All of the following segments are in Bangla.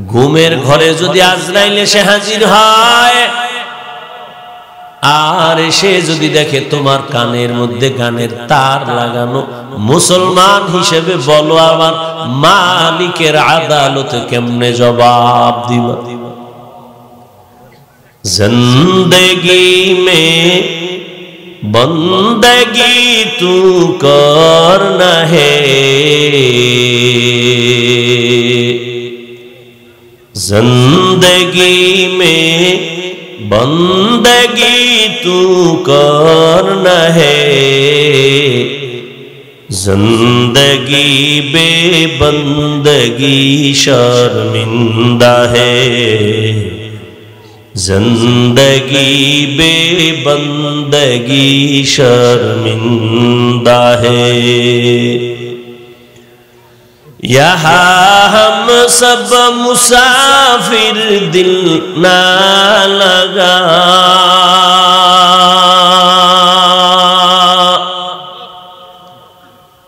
ঘুমের ঘরে যদি আজরাইল এসে হাজির হয় আর এসে যদি দেখে তোমার কানের মধ্যে গানের তার লাগানো, মুসলমান হিসেবে বলো আমার মালিকের আদালতে কেমনে জবাব দিবা? জিন্দেগি মে বন্দগি তু করনা হে, जिंदगी में बंदगी तू करना है, जिंदगी बेबंदगी शर्मिंदा है, जिंदगी बेबंदगी शर्मिंदा है। यहाँ हम सब मुसाफिर दिल ना लगा,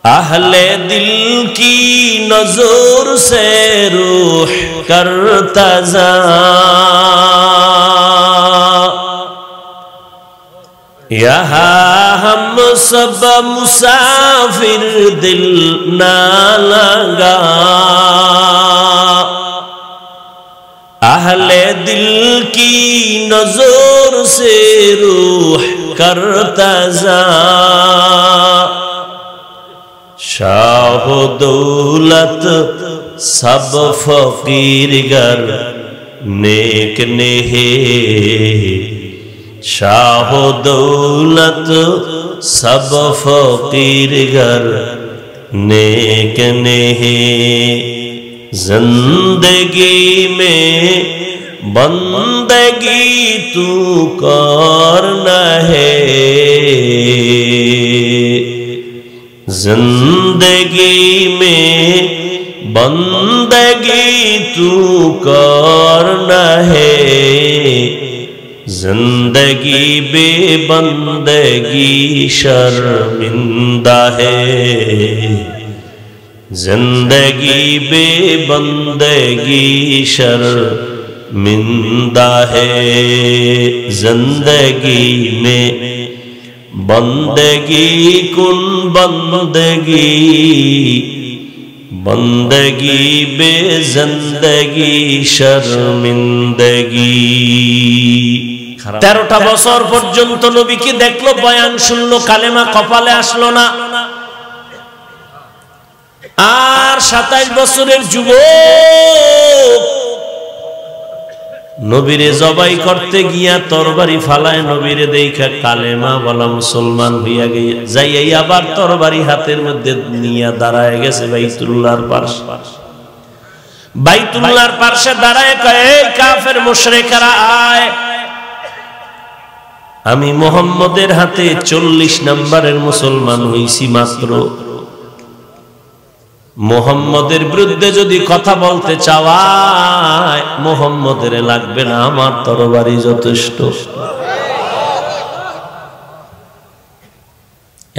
अहले दिल की नजर से रूह करता जा, यहाँ हम सब मुसाफिर दिल ना लगा, अहले दिल की नजर से रूह करता जा, शाह दौलत सब फकीर गर नेक नेहे, शाह दौलत सब फकीर गर नेक नेहे, जिंदगी में बंदगी तू करना है, जिंदगी में बंदगी तू करना है, जिंदगी बेबंदगी शर्मिंदा है, जिंदगी बेबंदगी शर्मिंदा है, जिंदगी में बंदगी कुन बंदगी, बंदगी बेजिंदगी शर्मिंदगी। 13টা বছর পর্যন্ত নবীকে দেখলো, বয়ান শুনলো, কালেমা কপালে আসলো না। আর 27 বছরের যুবক নবীরে জবাই করতে গিয়া তরবারি ফালায়, নবীরে দেখা কালেমা বলা মুসলমান হইয়া গিয়া যাই আবার তরবারি হাতের মধ্যে নিয়ে দাঁড়ায় গেছে বাইতুল্লাহর পাশে। বাইতুল্লাহর পাশে দাঁড়ায় কয়, এই কাফের মুশরিকরা আয়, আমি মুহাম্মদের হাতে 40 নম্বরের মুসলমান হইছি মাত্র। মুহাম্মদের বিরুদ্ধে যদি কথা বলতে চাওয়ায় মুহাম্মদের লাগবে না, আমার তরবারি যথেষ্ট।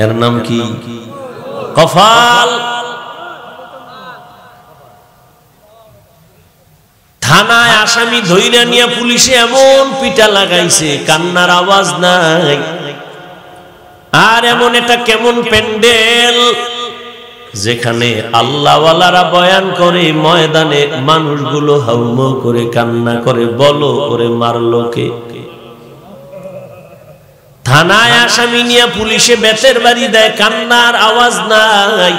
এর নাম কি? কফাল। থানায় আসামি ধইরা নিয়ে পুলিশে এমন পিটা লাগাইছে, কান্নার আওয়াজ নাই। আর এমন এটা কেমন প্যান্ডেল যেখানে আল্লাহওয়ালারা বয়ান করে, ময়দানে মানুষগুলো হাউমাউ করে কান্না করে, বলো করে মারলো কে? থানায় আসামি নিয়ে পুলিশে বেতের বাড়ি দেয়, কান্নার আওয়াজ নাই।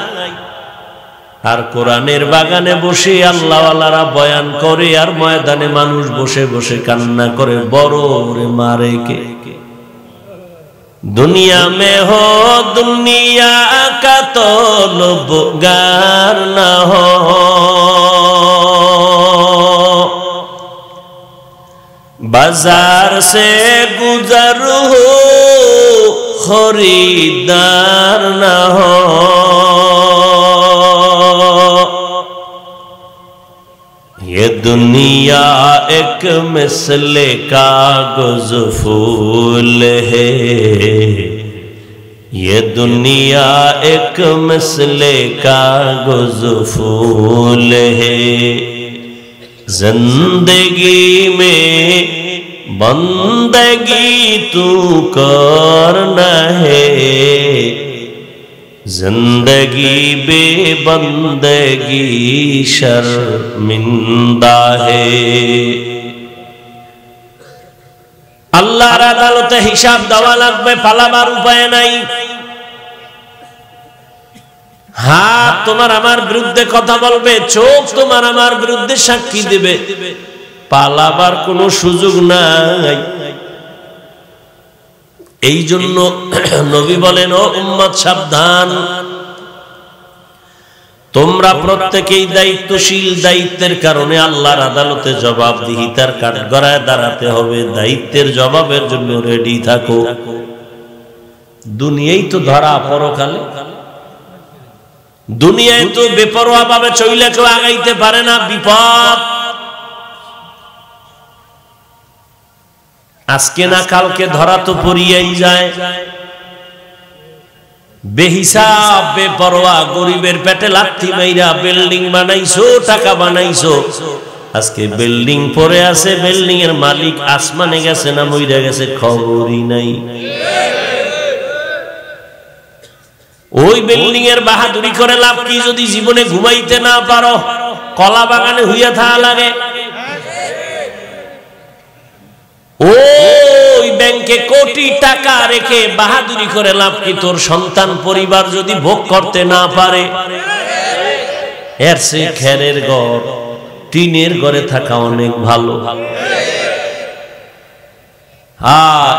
আর কোরআনের বাগানে বসে আল্লাহওয়ালারা বয়ান করে, আর ময়দানে মানুষ বসে বসে কান্না করে, বড় করে মারে কে? दुनिया में हो दुनिया का तलबगार न हो, बाजार से गुजर हो खरीदार न हो, ये दुनिया एक मिसले कागज फूल है, ये दुनिया एक मिसले कागज फूल है, जिंदगी में बंदगी तू करना है, जिंदगी बेबंदगी शर्मिंदा है। আল্লাহর আদালতে হিসাব দেওয়া লাগবে, পালাবার উপায় নাই। হাত তোমার আমার বিরুদ্ধে কথা বলবে, চোখ তোমার আমার বিরুদ্ধে সাক্ষী দেবে, পালাবার কোনো সুযোগ নাই। এই জন্য নবী বলেন, ও উম্মত সাবধান, তোমরা প্রত্যেকেই দায়িত্বশীল, দায়িত্বের কারণে আল্লাহর আদালতে জবাবদিহিতার কাঠগড়ায় দাঁড়াতে হবে। দায়িত্বের জবাবের জন্য রেডি থাকো। দুনিয়ায় তো ধরা, পরকালে দুনিয়ায় তো বেপরোয়া ভাবে চইলে কেউ আগাইতে পারে না, বিপদ। আজকে না কালকে ধরা তো পড়িয়াই যায়। বেহিসাব বেপরোয়া গরিবের পেটে লাথি মাইরা বিল্ডিং বানাইছো, টাকা বানাইছো, আজকে বিল্ডিং পড়ে আছে, বিল্ডিং এর মালিক আসমানে গেছে না মইরা গেছে খবরই নাই। ওই বিল্ডিং এর বাহাদুরি করে লাভ কি যদি জীবনে ঘুমাইতে না পারো, কলা বাগানে হইয়া থাকা লাগে। ওই ব্যাংকে কোটি টাকা রেখে বাহাদুরি করে লাভ কি? তোর সন্তান পরিবার যদি ভোগ করতে না পারে, এর সে খেরের ঘর, টিনের ঘরে থাকা অনেক ভালো।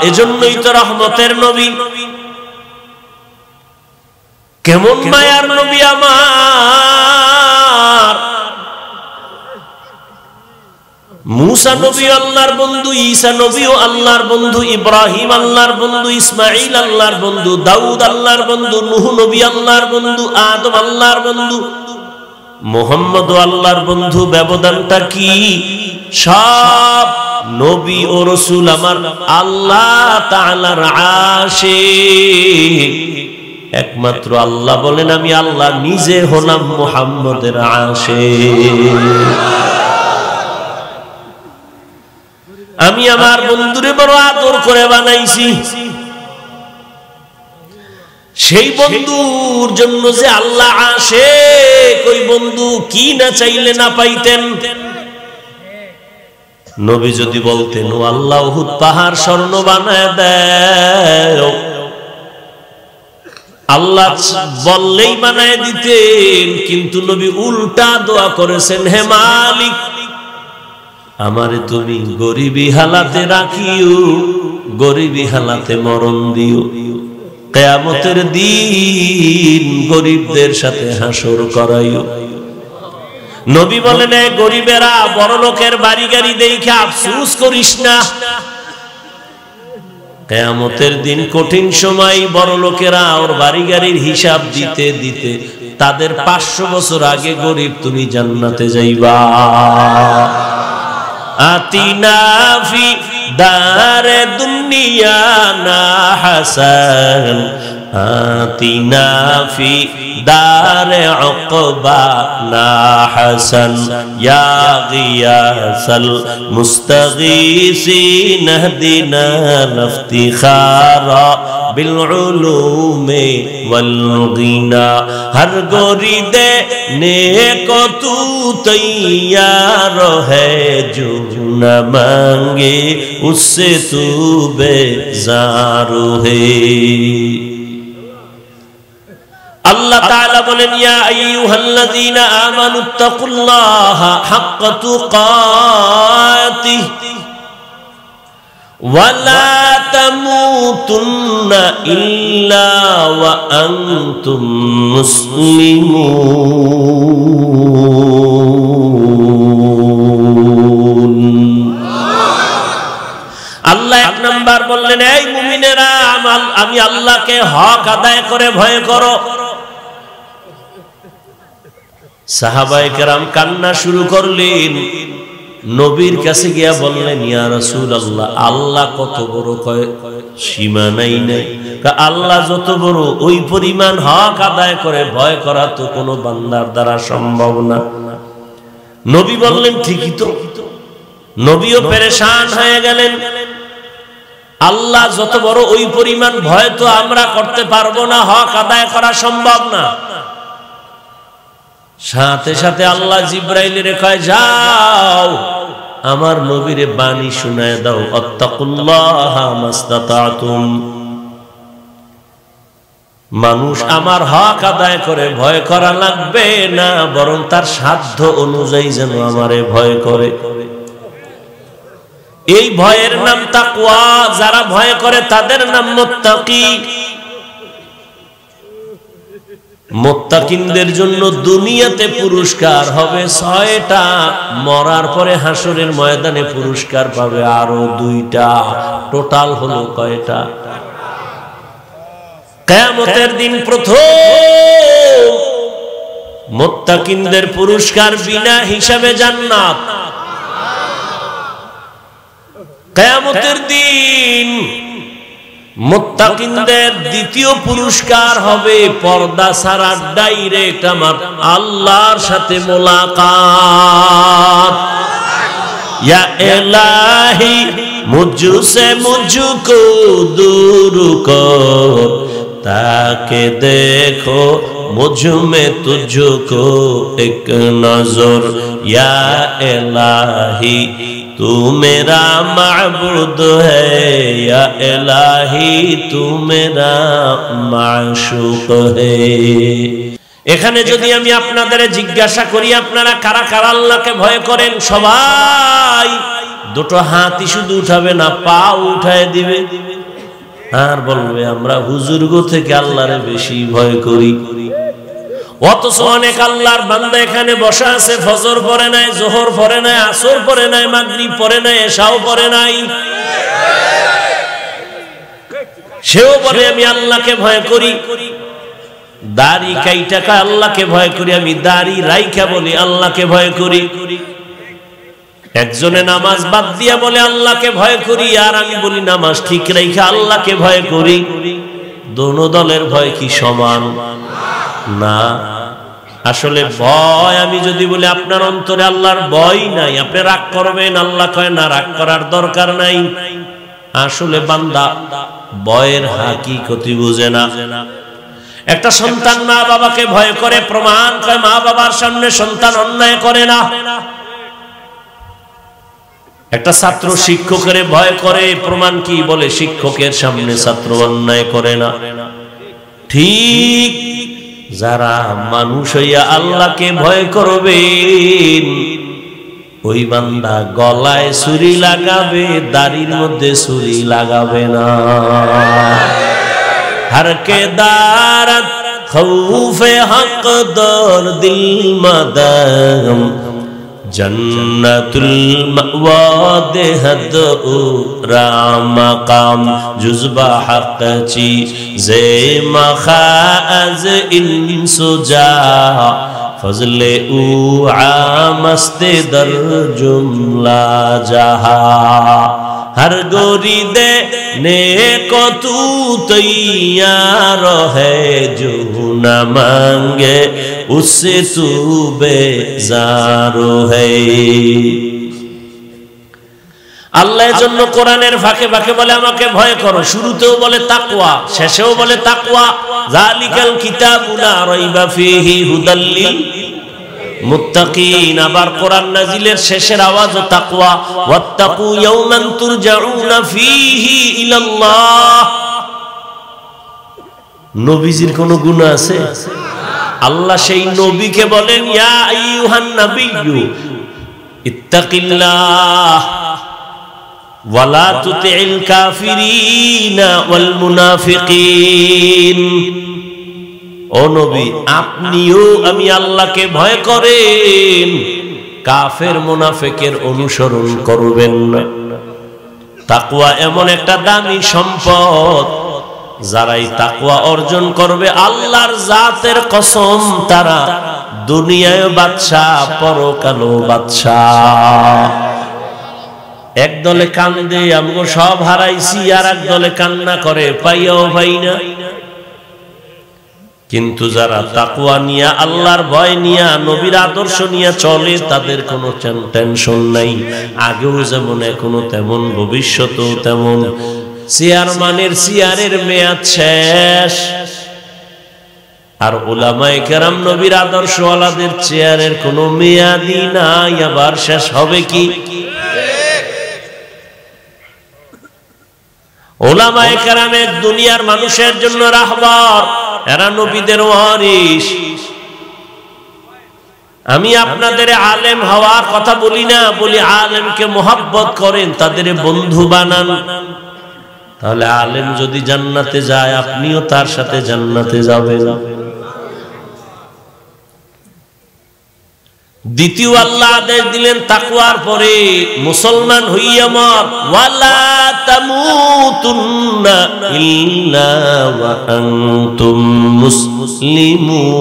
এজন্যই তো রহমতের নবী, কেমন মায়ার নবী আমার। মুসা নবী আল্লাহর বন্ধু, ঈসা নবীও আল্লাহর বন্ধু, ইব্রাহিম আল্লাহর বন্ধু, ইসমাঈল আল্লাহর বন্ধু, দাউদ আল্লাহর বন্ধু, নূহ নবী আল্লাহর বন্ধু, আদম আল্লাহর বন্ধু, মুহাম্মদ আল্লাহর বন্ধু। ব্যবধানটা কি? সব নবী ও রাসূল আমার আল্লাহ তাআলার আশিক। একমাত্র আল্লাহ বলেন, আমি আল্লাহ নিজে হলাম মুহাম্মদের আশিক। আমি আমার বন্ধুরে বড় আদর করে বানাইছি। সেই বন্ধুর জন্য যে আল্লাহ আশিক, ওই বন্ধু কি না চাইলে না পাইতেন। নবী যদি বলতেন, ও আল্লাহ উহুদ পাহাড় স্বর্ণ বানায় দাও, আল্লাহ বললেই বানায় দিতেন। কিন্তু নবী উল্টা দোয়া করেছেন, হে মালিক, আমারে তুমি গরিবী হালাতে রাখিও, গরিবী হালাতে মরণ দিও, কিয়ামতের দিন গরিবদের সাথে হাসর করাইও। নবী বলেন, এ গরিবেরা, বড় লোকের বাড়ি গাড়ি দেখে আফসোস করিস না। কিয়ামতের দিন কঠিন সময় বড় লোকেরা ওর বাড়ি গাড়ির হিসাব দিতে দিতে তাদের 500 বছর আগে গরিব তুমি জান্নাতে যাইবা। আতিনা ফি দারে দুনিয়া না হাসান, আতিনা ফি দারে উকবা না হাসান, ইয়া গিয়াসাল মুস্তাগীসিন ইহদিনা ইফতিখারা বিল উলুমি ওয়াল গিনা। হর গরিদে নেক তু তৈয়ার হ্যায়, जो न मांगे उससे तू बेजार है। আল্লাহ তাআলা বলেন, ইয়া আইয়ুহাল্লাযীনা আমানুত্তাকুল্লাহা হাক্কা তুকাতিহি ওয়া লা তামুতুন্না ইল্লা ওয়া আনতুম মুসলিমুন। আল্লাহ এক নাম্বার বললেন, এই মুমিনেরা, আমি আল্লাহকে হক আদায় করে ভয় করো। সাহাবায়ে কেরাম কান্না শুরু করলেন। নবীর কাছে গিয়া বললেন, ইয়া রাসূলুল্লাহ, আল্লাহ কত বড়, কয় সীমা নাই নাই। আল্লাহ যত বড়, ওই পরিমাণ হক আদায় করে ভয় করা তো কোনো বান্দার দ্বারা সম্ভব না। নবী বললেন ঠিকই তো। নবীও পেরেশান হয়ে গেলেন। আল্লাহ যত বড়, ওই পরিমাণ ভয় তো আমরা করতে পারবো না, হক আদায় করা সম্ভব না। সাথে সাথে আল্লাহ জিব্রাইলের কয়, যাও আমার নবীরে বাণী শুনায় দাও, আত্তাকুল্লাহা মাসতাতাতুম। মানুষ আমার হক আদায় করে, ভয় করা লাগবে না, বরং তার সাধ্য অনুযায়ী যেন আমারে ভয় করে। এই ভয়ের নাম তাকওয়া। যারা ভয় করে তাদের নাম মুত্তাকি। মুত্তাকিনদের জন্য দুনিয়াতে পুরস্কার হবে 6টা, মরার পরে হাসরের ময়দানে পুরস্কার পাবে আরো 2টা। টোটাল হলো কয়টা? কিয়ামতের দিন প্রথম মুত্তাকিনদের পুরস্কার বিনা হিসাবে জান্নাত। কিয়ামতের দিন মুত্তাকিনদের দ্বিতীয় পুরস্কার হবে পর্দা ছাড়া ডাইরেক্ট আমার আল্লাহর সাথে মোলাকাত। ইয়া ইলাহি মুঝসে মুঝকো दूर কর, তাকে দেখো मुझ में तुझको एक नजर। या इलाही तू मेरा माबूद है, या इलाही तू मेरा माशूक है। এখানে যদি আমি আপনাদের জিজ্ঞাসা করি, আপনারা কারা কারা আল্লাহকে ভয় করেন? সবাই দুটো হাতই শুধু উঠাবে না, পা উঠায় দিবে আর বলবে আমরা হুজুরগো থেকে আল্লাহরে বেশি ভয় করি। অথচ অনেক আল্লাহর বান্দা এখানে বসা আছে, ফজর পড়ে নাই, জোহর পড়ে নাই, আসর পড়ে নাই, মাগরিব পড়ে নাই, এশাও পড়ে নাই, সেও বলে আমি আল্লাহকে ভয় করি। দাড়ি কাইটা আল্লাহকে ভয় করি, আমি দাড়ি রাইখা বলি আল্লাহকে ভয় করি। একজনে নামাজ বাদ দিয়া বলে আল্লাহকে ভয় করি, আর আমি বলি নামাজ ঠিক রাইখা আল্লাহকে ভয় করি। দোনো দলের ভয় কি সমান? না। আসলে ভয়, আমি যদি বলি আপনার অন্তরে আল্লাহর ভয় নাই, আপনি রাগ করবেন, আল্লাহ কয় না রাগ করার দরকার নাই। আসলে বান্দা ভয়ের হাকিকতি বুঝে না। একটা সন্তান মা বাবাকে ভয় করে, প্রমাণ কয় মা বাবার সামনে সন্তান অন্যায় করে না। একটা ছাত্র শিক্ষকের ভয় করে, প্রমাণ কি? বলে শিক্ষকের সামনে ছাত্র অন্যায় করে না। ঠিক যারা মানুষ হইয়া আল্লাহকে ভয় করবেন, ওই বান্দা গলায় ছুরি লাগাবে, দাড়ির মধ্যে ছুরি লাগাবে না। हर के दारत खौफे हक दर दिल मदम जन्नतुल मअवा देहद राम मकाम जुज़बा हक ची जे मखाज इंसुजा फजले उ आमस्ते दर जुमला जहा हर गोरी दे ने को तू तैयार है जो न मांगे उससे तू बेजार है। আল্লাহর জন্য কোরআনের ফাঁকে ফাঁকে বলে আমাকে ভয় করো, শুরুতেও বলে তাকওয়া, শেষেও বলে তাকওয়া। যালিকাল কিতাবু লা রাইবা ফীহি হুদাল লিল মুত্তাকিন। আবার কোরআন নাজিলের শেষের আওয়াজও তাকওয়া। ওয়াত্তাকু ইয়াওমান তুরজাউনা ফীহি ইলাল্লাহ। নবীজির কোনো গুনাহ আছে? আল্লাহ সেই নবীকে বলেন ইয়া আইয়ুহান নাবিয়্যু ইত্তাকিল্লাহ ওয়ালা তুতিল কাফিরিনা ওয়াল মুনাফিকিন। ও নবী, আপনিও আমি আল্লাহকে ভয় করেন, কাফের মুনাফিকের অনুসরণ করবেন না। তাকওয়া এমন একটা দামি সম্পদ, যারাই তাকওয়া অর্জন করবে আল্লাহর জাতের কসম তারা দুনিয়ায় বাদশা, পরকালও বাদশা। এক দলে কান্দে আমগো সব হারাইছি, আর এক দলে কান্না করে পাইয়াও পাই না। কিন্তু যারা তাকওয়া নিয়ে আল্লাহর ভয় নিয়ে নবীর আদর্শ নিয়ে চলে তাদের কোনো টেনশন নাই। আগেও যেমন এখনো তেমন, ভবিষ্যতেও তেমন। চেয়ারম্যানের চেয়ারের মেয়াদ শেষ, আর উলামায়ে কেরাম নবীর আদর্শওয়ালাদের চেয়ারের কোনো মেয়াদই নাই, আবার শেষ হবে কি? উলামায়ে কেরামের দুনিয়ার মানুষের জন্য রাহবার, এরা নবীদের ওয়ারিস। আমি আপনাদের আলেম হওয়ার কথা বলি না, বলি আলেমকে মোহাব্বত করেন, তাদের বন্ধু বানান। তাহলে আলেম যদি জান্নাতে যায় আপনিও তার সাথে জান্নাতে যাবেন। দ্বিতীয় আল্লাহ আদেশ দিলেন তাকওয়ার পরে, মুসলমান হইয়া মর, ওয়ালা তামুতুন্না ইল্লা ওয়া আনতুম মুসলিমুন।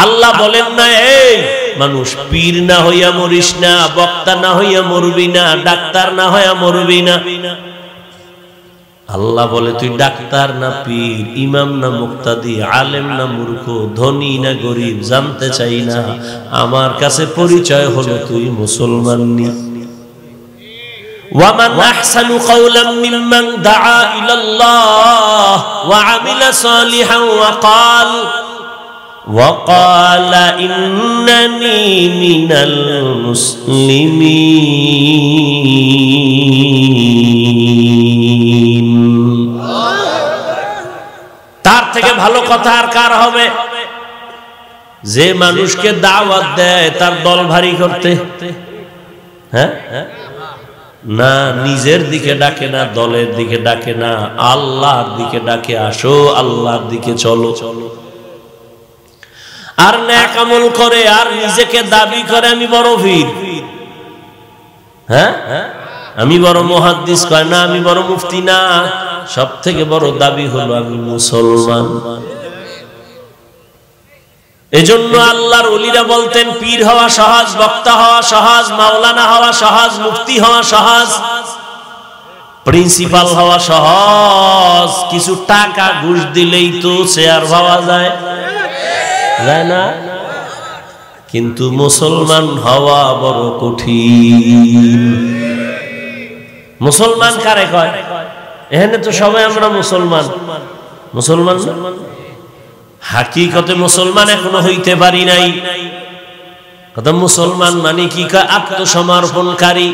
আল্লাহ বলেন না এই মানুষ পীর না হইয়া মরিস না, বক্তা না হইয়া মরবি না, ডাক্তার না হইয়া মরবি না। আল্লাহ বলে তুই ডাক্তার না পীর, ইমাম না মুক্তাদি, আলেম না মূর্খ, ধনী না গরিব জানতে চাই না, আমার কাছে পরিচয় হলো তুই মুসলমান নি। ওয়ামান আহসানু কাওলাম মিম্মান দাআ ইলাল্লাহ ওয়া আমিলা সালিহান ওয়া ক্বালা ইন্নানী মিনাল মুসলিমিন। তার থেকে ভালো কথা আর কার হবে? যে মানুষকে দাওয়াত দেয় তার দল ভারী করতে, হ্যাঁ না, নিজের দিকে ডাকে না, দলের দিকে ডাকে না, আল্লাহর দিকে ডাকে, আসো আল্লাহর দিকে চলো। আর নেক আমল করে আর নিজেকে দাবি করে আমি বড় পীর, হ্যাঁ আমি বড় মুহাদ্দিস, কয় না আমি বড় মুফতি না, সব থেকে বড় দাবি হলো আমি মুসলমান। এজন্য আল্লাহর ওলিরা বলতেন পীর হওয়া সহজ, বক্তা হওয়া সহজ, মাওলানা হওয়া সহজ, মুফতি হওয়া সহজ, প্রিন্সিপাল হওয়া সহজ, কিছু টাকা ঘুষ দিলেই তো চেয়ার পাওয়া যায়, যায় না? কিন্তু মুসলমান হওয়া বড় কঠিন। মুসলমান কারে কয়? এখানে তো সবাই আমরা মুসলমান, মুসলমান হাকিকতে মুসলমান এখনো হইতে পারি নাই। কথা মুসলমান মানে কি? আত্মসমর্পণকারী।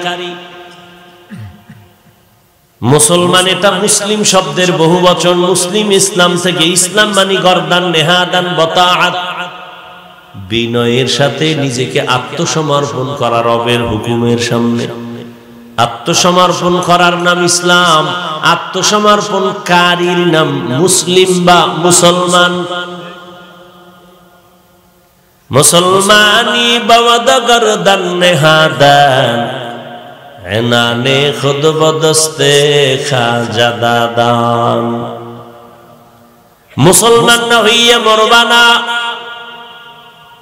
মুসলমান এটা মুসলিম শব্দের বহুবচন, মুসলিম ইসলাম থেকে, ইসলাম মানে গর্দান নেহাদান বতাআত, বিনয়ের সাথে নিজেকে আত্মসমর্পণ করা রবের হুকুমের সামনে। আত্মসমর্পণ করার নাম ইসলাম, আত্মসমর্পণকারীর নাম মুসলিম বা মুসলমান। মুসলমানি বওদ গর্দান নেহাদান এনানে খুদ বদস্তে খাজা দাদান। মুসলমান না হইয়া মরবা না,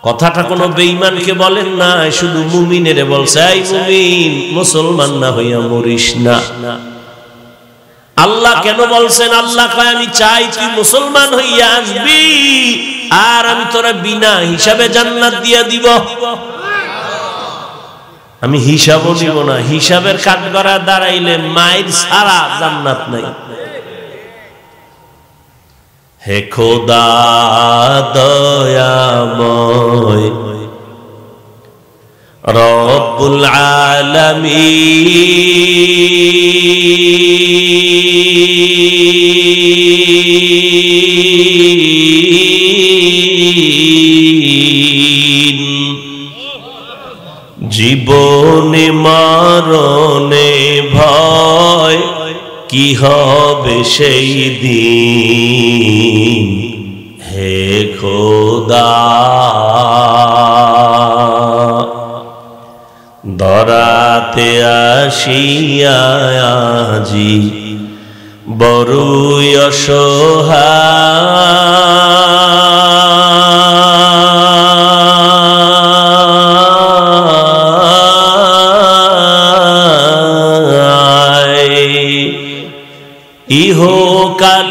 কথাটা কোনো বেঈমানকে বলেন না, শুধু মুমিনের বলছে, এই মুমিন মুসলমান না হইয়া মরিস না। আল্লাহ কেন বলছেন? আল্লাহ কয় আমি চাই তুই মুসলমান হইয়া আসবি, আর আমি তোরা বিনা হিসাবে জান্নাত দিয়া দিব। আমি হিসাবও নিব না, হিসাবের কাঠগড়া দাঁড়াইলে মায়ের ছাড়া জান্নাত নাই। হে খোদা দয়াময় রব্বুল আলামিন, জীবনে মরণে ভয় কি হবে সেই দিন, হে খোদা দরাতে আসিয়া আজি বড়ই অসহায়,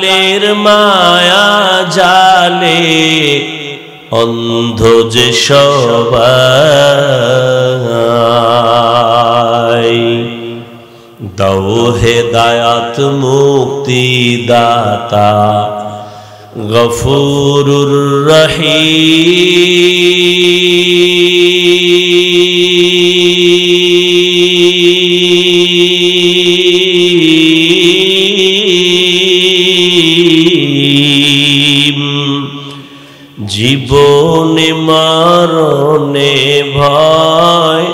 প্রাণের মায়া জালে অন্ধ যে সবাই দাও হেদায়াত মুক্তি দাতা গফুরুর রহিম জীবনে মরণে ভয়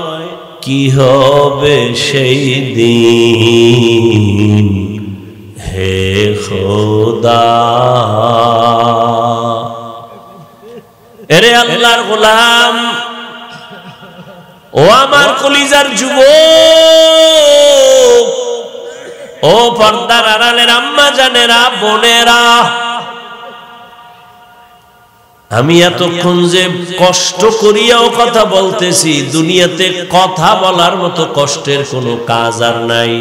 কি হবে সেই দিন হে খোদা এরে আল্লাহর গোলাম ও আমার কলিজার যুবক ও পর্দার আড়ালের আম্মা জানেরা বোনেরা আমি এতক্ষণ যে কষ্ট করিয়াও কথা বলতেছি দুনিয়াতে কথা বলার মতো কষ্টের কোনো কাজ আর নাই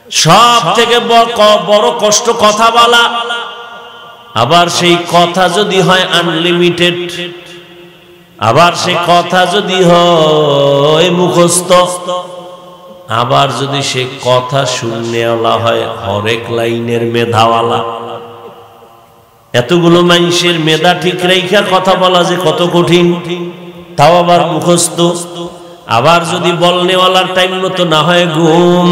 সব থেকে বড় কষ্ট কথা বলা আবার সেই কথা যদি হয় আনলিমিটেড আবার সেই কথা যদি হয় মুখস্থ আবার যদি সে কথা শূন্যওয়ালা হয় হরেক লাইনের মেধাওয়ালা এতগুলো মানুষের মেধা ঠিক রেখা কথা বলা যে কত কঠিন তাও আবার মুখস্থ আবার যদি বলনেওয়ালার টাইম মতো না হয় ঘুম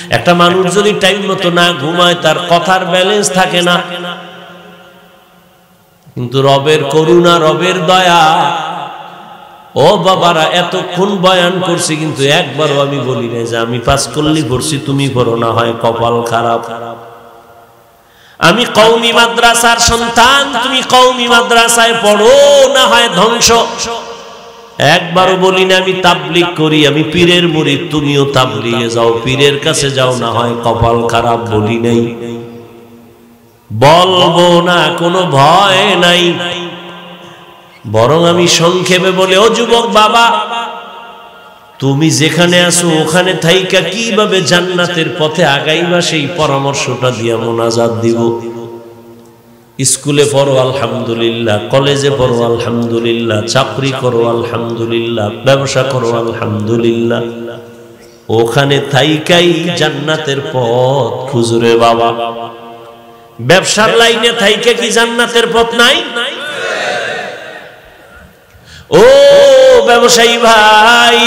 একটা মানুষ যদি টাইম মতো না ঘুমায় তার কথার ব্যালেন্স থাকে না কিন্তু রবের করুণা রবের দয়া ও বাবারা এতক্ষণ বয়ান করছি কিন্তু একবারও আমি বলি না যে আমি পাস করলি পড়ছি তুমি পড়ো না হয় কপাল খারাপ আমি কওমি মাদ্রাসার সন্তান তুমি কওমি মাদ্রাসায় পড়ো না হয় ধ্বংস একবারও বলি না আমি তাবলীগ করি আমি পীরের মুরিদ তুমিও তাবলীগে যাও পীরের কাছে যাও না হয় কপাল খারাপ বলি নাই বলবো না কোনো ভয় নাই বরং আমি সংক্ষেপে বলে ও যুবক বাবা তুমি যেখানে আছো ওখানে থাইকা কিভাবে জান্নাতের পথে আগাইবা সেই পরামর্শটা দিয়া মোনাজাত দিব স্কুলে পড়ো আলহামদুলিল্লাহ কলেজে পড়ো আলহামদুলিল্লাহ চাকরি করো আলহামদুলিল্লাহ ব্যবসা করো আলহামদুলিল্লাহ ওখানে থাইকাই জান্নাতের পথ খুঁজরে বাবা ব্যবসার লাইনে থাইকা কি জান্নাতের পথ নাই ও ব্যবসায়ী ভাই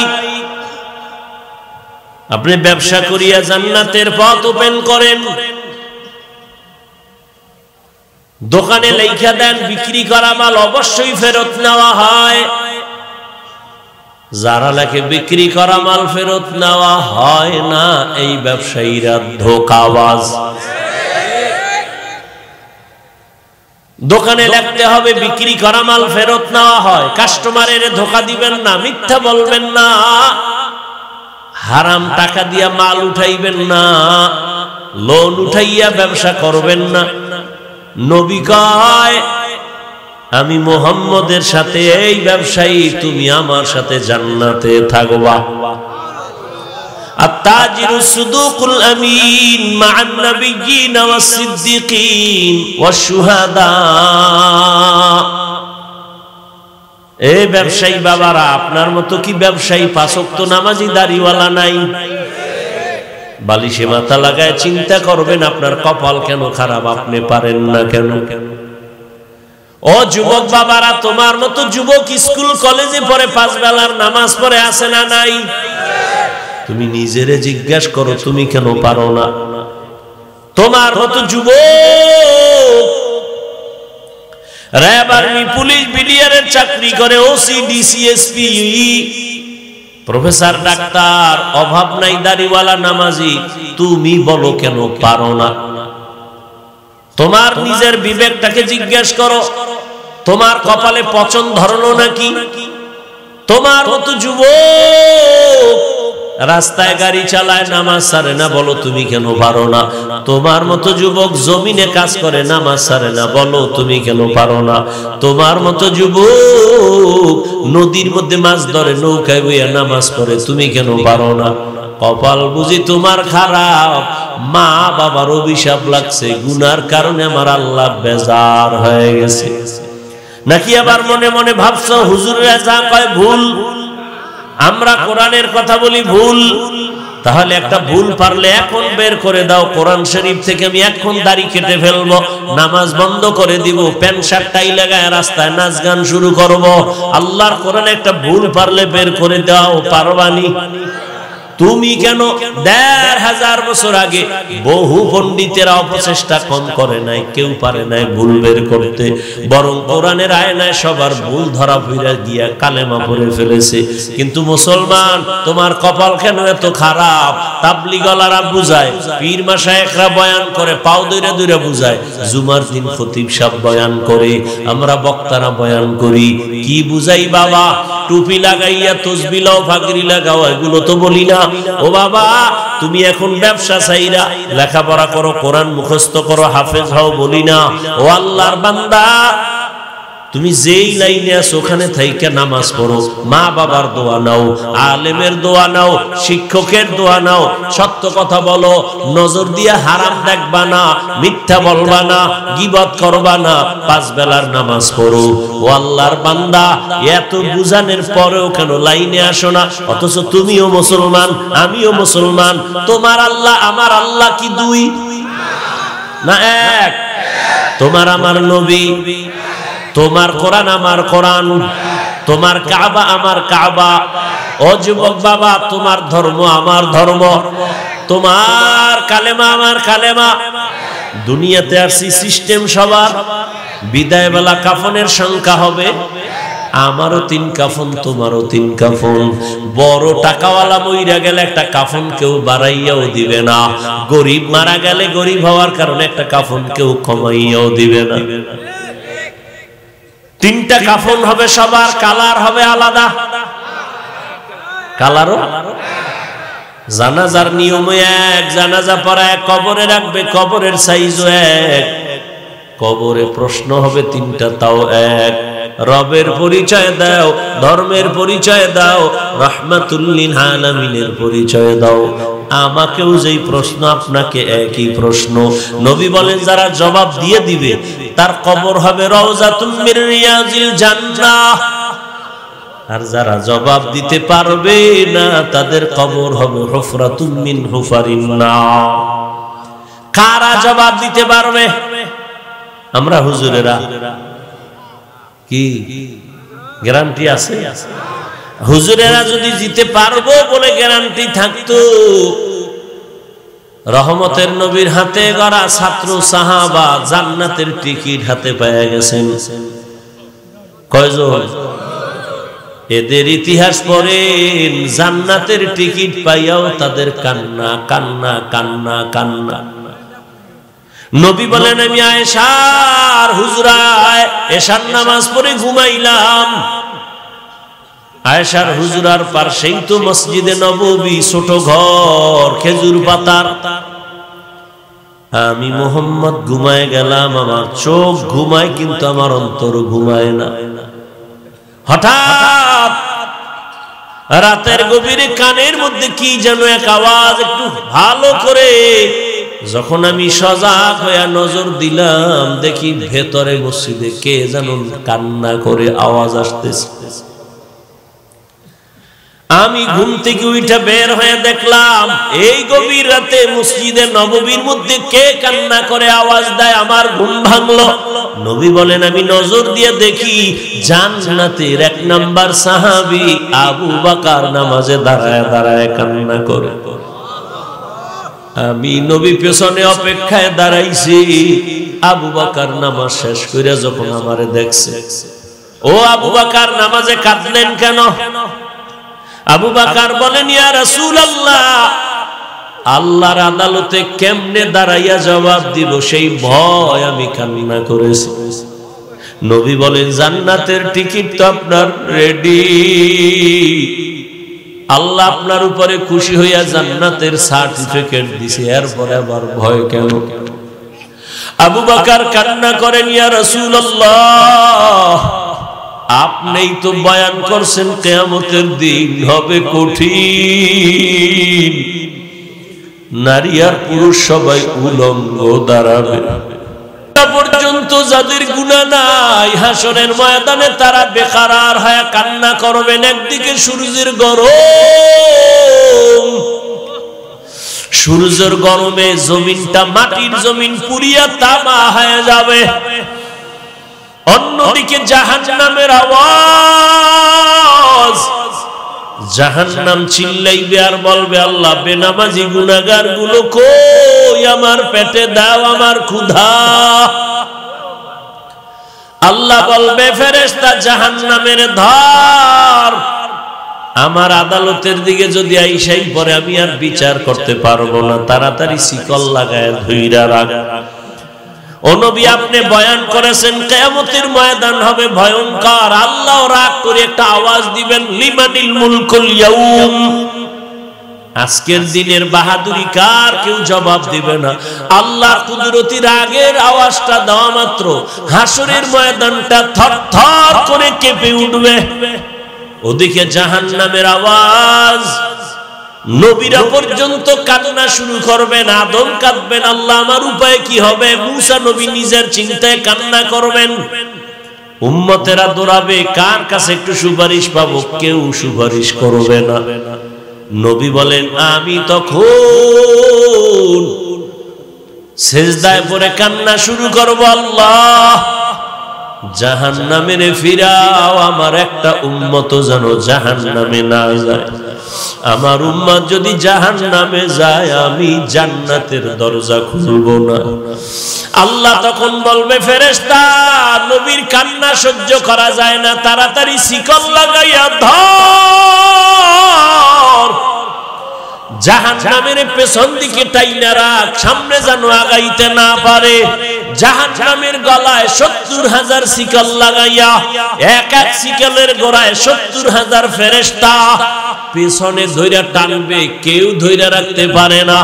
আপনি ব্যবসা করিয়া জান্নাতের পথ ওপেন করেন দোকানে লেখা দেন বিক্রি করা মাল অবশ্যই ফেরত নেওয়া হয় যারা লেখে বিক্রি করা মাল ফেরত নেওয়া হয় না এই ব্যবসায়ীরা ধোঁকাবাজ দোকানে লিখতে হবে বিক্রি করা মাল ফেরত নেওয়া হয় কাস্টমারের ধোঁকা দিবেন না মিথ্যা বলবেন না হারাম টাকা দিয়া মাল উঠাইবেন না লোন উঠাইয়া ব্যবসা করবেন না নবী কয় আমি মুহাম্মদের সাথে এই ব্যবসায়ী তুমি আমার সাথে জান্নাতে থাকবা التاجر الصدوق الأمين مع النبيين والصديقين والشهداء এই ব্যবসায়ী বাবারা আপনার মতো কি ব্যবসায়ী পাঁচ ওয়াক্ত নামাজি দাড়িওয়ালা নাই বালিশে মাথা লাগায় চিন্তা করবেন আপনার কপাল কেন খারাপ আপনি পারেন না কেন ও যুবক বাবারা তোমার মতো যুবক স্কুল কলেজে পড়ে পাঁচ বেলার নামাজ পড়ে আছে না নাই তুমি নিজেরে জিজ্ঞাসা করো তুমি কেন পারো না তোমার মতো যুবক র্যাব আর্মি পুলিশ বিডিআরের চাকরি করে ওসি ডিসিএসপি প্রফেসর ডাক্তার অভাব নাই দাড়িওয়ালা নামাজি তুমি বলো কেন পারো না তোমার নিজের বিবেকটাকে জিজ্ঞাসা করো তোমার কপালে পচন ধরলো নাকি তোমার মতো যুবক রাস্তায় গাড়ি চালায় নামাজ ছাড়ে না বলো তুমি কেন পারো না তোমার মতো যুবক জমিনে কাজ করে নামাজ ছাড়ে না বলো তুমি কেন পারো না তোমার মতো যুবক নদীর মধ্যে মাছ ধরে নৌকায় বইয়া নামাজ পড়ে তুমি কেন পারো না কপাল বুঝি তোমার খারাপ মা বাবার অভিশাপ লাগছে, গুনার কারণে আমার আল্লাহ বেজার হয়ে গেছে। নাকি আবার মনে মনে ভাবছো হুজুররা যা কয় ভুল, আমরা কোরআনের কথা বলি ভুল, তাহলে একটা ভুল পারলে এখন বের করে দাও, কোরআন শরীফ থেকে আমি এখন দাড়ি কেটে ফেলবো, নামাজ বন্ধ করে দিব, প্যান্ট শার্ট টাই লাগায় রাস্তায় নাচ গান শুরু করব। আল্লাহর কোরআনে একটা ভুল পারলে বের করে দাও, পারবানি? তুমি কেন ১৫০০ বছর আগে বহু পণ্ডিতেরা অপচেষ্টা কম করে নাই, কেউ পারে নাই ভুল বের করতে, বরং কোরআনের আয়নায় সবার ভুল ধরা পড়ে গিয়া কালেমা পড়ে ফেলেছে। কিন্তু মুসলমান, তোমার কপাল কেন এত খারাপ? তাবলীগওয়ালারা বুঝায়, পীর মাশায়েখরা বয়ান করে, পাও দইরা দইরা বুঝায়, জুমার দিন খতিব সাহেব বয়ান করে, আমরা বক্তারা বয়ান করি, কি বুঝাই বাবা? টুপি লাগাইয়া তসবিহ লাও, ফাগরি লাগাও, এগুলো তো বলি না। ও বাবা, তুমি এখন ব্যবসা চাইরা লেখাপড়া করো, কোরআন মুখস্থ করো, হাফেজ হও, বলি না। ও আল্লাহর বান্দা, তুমি যেই লাইনে আছো ওখানে থাইকা নামাজ পড়ো, মা বাবার দোয়া নাও, আলেমের দোয়া নাও, শিক্ষকের দোয়া নাও, সত্য কথা বলো, নজর দিয়ে হারাম দেখবা না, মিথ্যা বলবা না, গীবত করবা না, 5 বেলার নামাজ পড়ো। ও আল্লাহর বান্দা, এত বুঝানোর পরেও কেন লাইনে আসো না? অথচ তুমিও মুসলমান, আমিও মুসলমান। তোমার আল্লাহ আমার আল্লাহ কি দুই না এক? তোমার আমার নবী, তোমার কোরআন আমার কোরআন, তোমার কাবা আমার কাবা। ও যুবক বাবা, তোমার ধর্ম আমার ধর্ম, তোমার কালেমা আমার কালেমা। দুনিয়াতে আসছি সিস্টেম সবার, বিদায় বেলা কাফনের সংখ্যা হবে, আমারও 3 কাফন, তোমারও 3 কাফন। বড় টাকাওয়ালা মইরা গেলে একটা কাফন কেউ বাড়াইয়াও দিবে না, গরিব মারা গেলে গরিব হওয়ার কারণে একটা কাফন কেউ কমাইয়াও দিবে না। 3টা কাফন হবে সবার, কালার হবে আলাদা, কালারও। জানাজার নিয়ম এক, জানাজা পড়া এক, কবরে রাখবে, কবরের সাইজও এক, কবরে প্রশ্ন হবে 3টা, তাও এক। রবের পরিচয় দাও, ধর্মের পরিচয় দাও, রাহমাতুল লিল আলামিনের পরিচয় দাও। আমাকেও যেই প্রশ্ন, আপনাকে একই প্রশ্ন। নবী বলেন, যারা জবাব দিয়ে দিবে তার কবর হবে রওজাতুম মির রিয়াজিল জান্নাহ, আর যারা জবাব দিতে পারবে না তাদের কবর হবে হুফরাতুম মিন হুফারিন নার। কারা জবাব দিতে পারবে? আমরা হুজুরেরা। কি গ্যারান্টি আছে? হুজুরেরা যদি দিতে পারবো বলে গ্যারান্টি থাকতো, রহমতের নবীর হাতে গড়া ছাত্র সাহাবা জান্নাতের টিকিট হাতে পেয়ে গেছেন। কয়জন? এদের ইতিহাস পড়েন, জান্নাতের টিকিট পাইয়াও তাদের কান্না কান্না কান্না কান্না। নবী বলেন, আমি আয়েশার হুজরায় এশার নামাজ পড়ে ঘুমাইলাম। আয়েশার হুজরার পাশেই তো মসজিদে নববী, ছোট ঘর, খেজুর পাতার। আমি মুহাম্মদ ঘুমায় গেলাম, আমার চোখ ঘুমায় কিন্তু আমার অন্তর ঘুমায় না। হঠাৎ রাতের গভীরে কানের মধ্যে কি যেন এক আওয়াজ, একটু ভালো করে যখন আমি সজাগ হয়ে নজর দিলাম, দেখি ভেতরে মসজিদে কে যেন কান্না করে আওয়াজ আসতেছে। আমি ঘুম থেকে উঠে বের হয়ে দেখলাম, এই গভীর রাতে মসজিদে নববীর মধ্যে কে কান্না করে আওয়াজ দেয়। আমার ঘুম ভাঙলো। নবী বলেন, আমি নজর দিয়ে দেখি জান্নাতের 1 নাম্বার সাহাবী আবু বকর নামাজে দাঁড়ায় দাঁড়ায় কান্না করে। আমি নবী পেছনে অপেক্ষায় দাঁড়াইছি। আবু বকর নামাজ শেষ করে যখন আমারে দেখছে, ও আবু বকর নামাজে কাঁদলেন কেন? আবু বকর বলেন, ইয়া রাসূলুল্লাহ, আল্লাহর আদালতে কেমনে দাঁড়াইয়া জবাব দিব সেই ভয় আমি কান্না করেছি। নবী বলেন, জান্নাতের টিকিট তো আপনার রেডি, আল্লাহ আপনার উপরে খুশি হইয়া জান্নাতের সার্টিফিকেট দিছে, এরপরে আবার ভয় কেন? আবু বকর কান্না করেন, ইয়া রাসূলুল্লাহ, আপনিই তো বয়ান করছেন কিয়ামতের দিন হবে কঠিন, নারী আর পুরুষ সবাই উলঙ্গ দাঁড়াবে। পর্যন্ত যাদের গুনাহ নাই হাসরের ময়দানে তারা বেকারার হয়ে কান্না করবেন। একদিকে সূর্যের গরম, সূর্যের গরমে জমিনটা মাটির জমিন পুড়িয়া তামা হয়ে যাবে, অন্যদিকে জাহান্নামের আওয়াজ, জাহান্নাম চিল্লাইবে আর বলবে আল্লাহ বেনামাজি গুনাহগার গুলো কই, আমার পেটে দাও আমার ক্ষুধা। আল্লাহ বলবে ফেরেশতা জাহান্নামের ধর, আমার আদালতের দিকে যদি আইসাই পরে আমি আর বিচার করতে পারবো না, তাড়াতাড়ি শিকল লাগায় ধইরা রাখ। ও নবী আপনি বয়ান করেছেন কিয়ামতের ময়দান হবে ভয়ঙ্কর, আল্লাহ রাগ করে একটা আওয়াজ দিবেন লিমানিল মুলকুল ইয়াউম, আজকের দিনের বাহাদুরি কার, কেউ জবাব দিবে না। আল্লাহ কুদরতি রাগের আওয়াজটা দেওয়া মাত্র হাসরের ময়দানটা থরথর করে কেঁপে উঠবে। ওদিকে জাহান্নামের আওয়াজ, নবীরা পর্যন্ত কান্না শুরু করবেন, আদম কাঁদবেন আল্লাহ আমার উপায় কি হবে, মুসা নবী নিজের চিন্তায় কান্না করবেন, উম্মতেরা দৌড়াবে কার কাছে একটু সুপারিশ পাবো, কেউ সুপারিশ করবে না। নবী বলেন আমি তখন সিজদায় পড়ে কান্না শুরু করব, আল্লাহ জাহান্নামে ফিরাও, আমার একটা উম্মত যেন জাহান্নামে না যায়, আমার উম্মত যদি জাহান্নামে যায় আমি জান্নাতের দরজা খুলব না। আল্লাহ তখন বলবে ফেরেশতা নবীর কান্না সহ্য করা যায় না, তাড়াতাড়ি শিকল লাগাইয়া ধর, জাহান্নামের পেছন দিকে টাইনা রাখ, সামনে যেন আগাইতে না পারে। জাহান্নামের গলায় ৭০,০০০ শিকল লাগাইয়া, এক এক শিকলের গোড়ায় ৭০,০০০ ফেরেশতা পেছনে ধইরা টানবে, কেউ ধইরা রাখতে পারে না।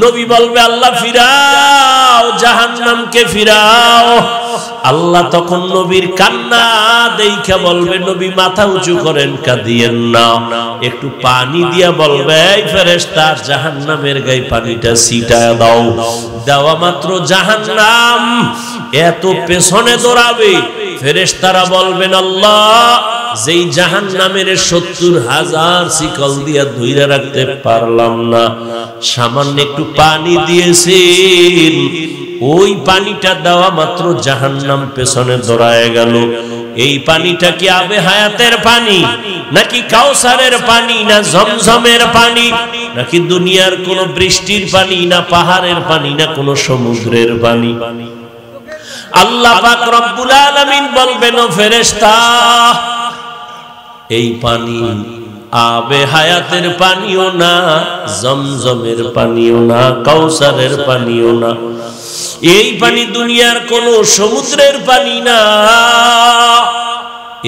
নবী বলবে আল্লাহ ফিরাও, জাহান্নামকে ফিরাও। আল্লাহ তখন নবীর কান্না দেইখা বলবে নবী মাথা উঁচু করেন, কাঁদিয়েন না, একটু পানি দিয়া বলবে এই ফেরেশতা জাহান্নামের গায়ে পানিটা ছিটায় দাও। দেওয়া মাত্র জাহান্নাম এত পেছনে দৌড়াবে, ফেরেশতারা বলবেন আল্লাহ যেই জাহান্নামের ৭০,০০০ শিকল দিয়া ধইরা রাখতে পারলাম না, সামান্য একটু পানি দিয়েছেন, ওই পানিটা দেওয়া মাত্র জাহান্নাম পেছনে দৌড়ায় গেল। এই পানিটা কি আবে হায়াতের পানি, নাকি কাউসারের পানি, না জমজমের পানি, নাকি দুনিয়ার কোন বৃষ্টির পানি, না পাহাড়ের পানি, না কোন সমুদ্রের পানি? আল্লাহ পাক রব্বুল আলামিন বলবেন ও ফেরেশতা এই পানি আবে হায়াতের পানিও না, জমজমের পানিও না, কাউসারের পানিও না, এই পানি দুনিয়ার কোন সমুদ্রের পানি না,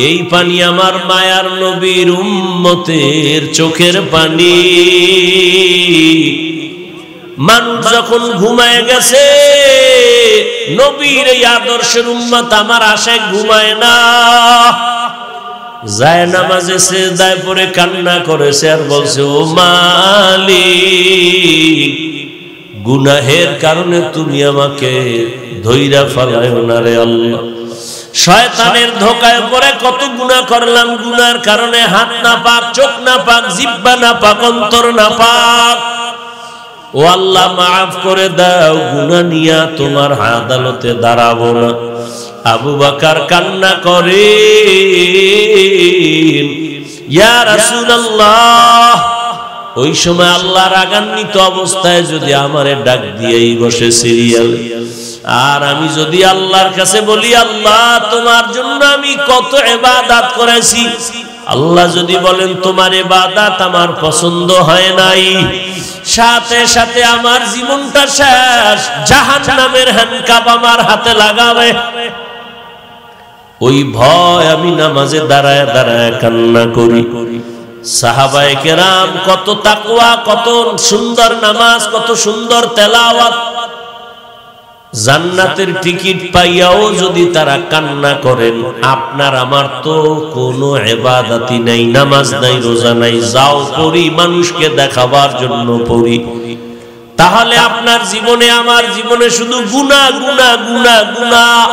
এই পানি আমার মায়ার নবীর উম্মতের চোখের পানি। মানুষ যখন ঘুমায় গেছে, নবীর এই আদর্শের উম্মত আমার আশায় ঘুমায় না, যায় নামাজে সিজদায় পড়ে কান্না করেছে আর বলছে ও মালিক গুনাহের কারণে তুমি আমাকে ধইরা ফেলায়ো না রে আল্লাহ। শয়তানের ধোকায় পড়ে কত গুনাহ করলাম, গুনার কারণে হাত না পাক, চোখ না পাক, জিহ্বা না পাক, অন্তর না পাক, ও আল্লাহ মাফ করে দাও, গুনাহ নিয়া তোমার আদালতে দাঁড়াবো না। আবু বকর কান্না করে ইয়া রাসূলুল্লাহ, ওই সময় আল্লাহ রাগান্বিত অবস্থায় যদি আমারে ডাক দিয়েই বসে সিরিয়াল, আর আমি যদি আল্লাহর কাছে বলি আল্লাহ তোমার জন্য আমি কত ইবাদত করেছি, আল্লাহ যদি বলেন তোমার ইবাদত আমার পছন্দ হয় নাই, সাথে সাথে আমার জীবনটা শেষ, জাহান্নামের হ্যান্ডকাপ আমার হাতে লাগাবে, ওই ভয় আমি নামাজে দাঁড়ায় দাঁড়ায় কান্না করি। সাহাবায়ে কেরাম কত তাকওয়া, কত সুন্দর নামাজ, কত সুন্দর তেলাওয়াত, জান্নাতের টিকিট পাইয়াও যদি তারা কান্না করেন, আপনার আমার তো কোনো ইবাদতই নাই, নামাজ নাই, রোজা নাই, যাও পড়ি মানুষকে দেখাবার জন্য পড়ি, তাহলে আপনার জীবনে আমার জীবনে শুধু গুনাহ গুনাহ গুনাহ গুনাহ।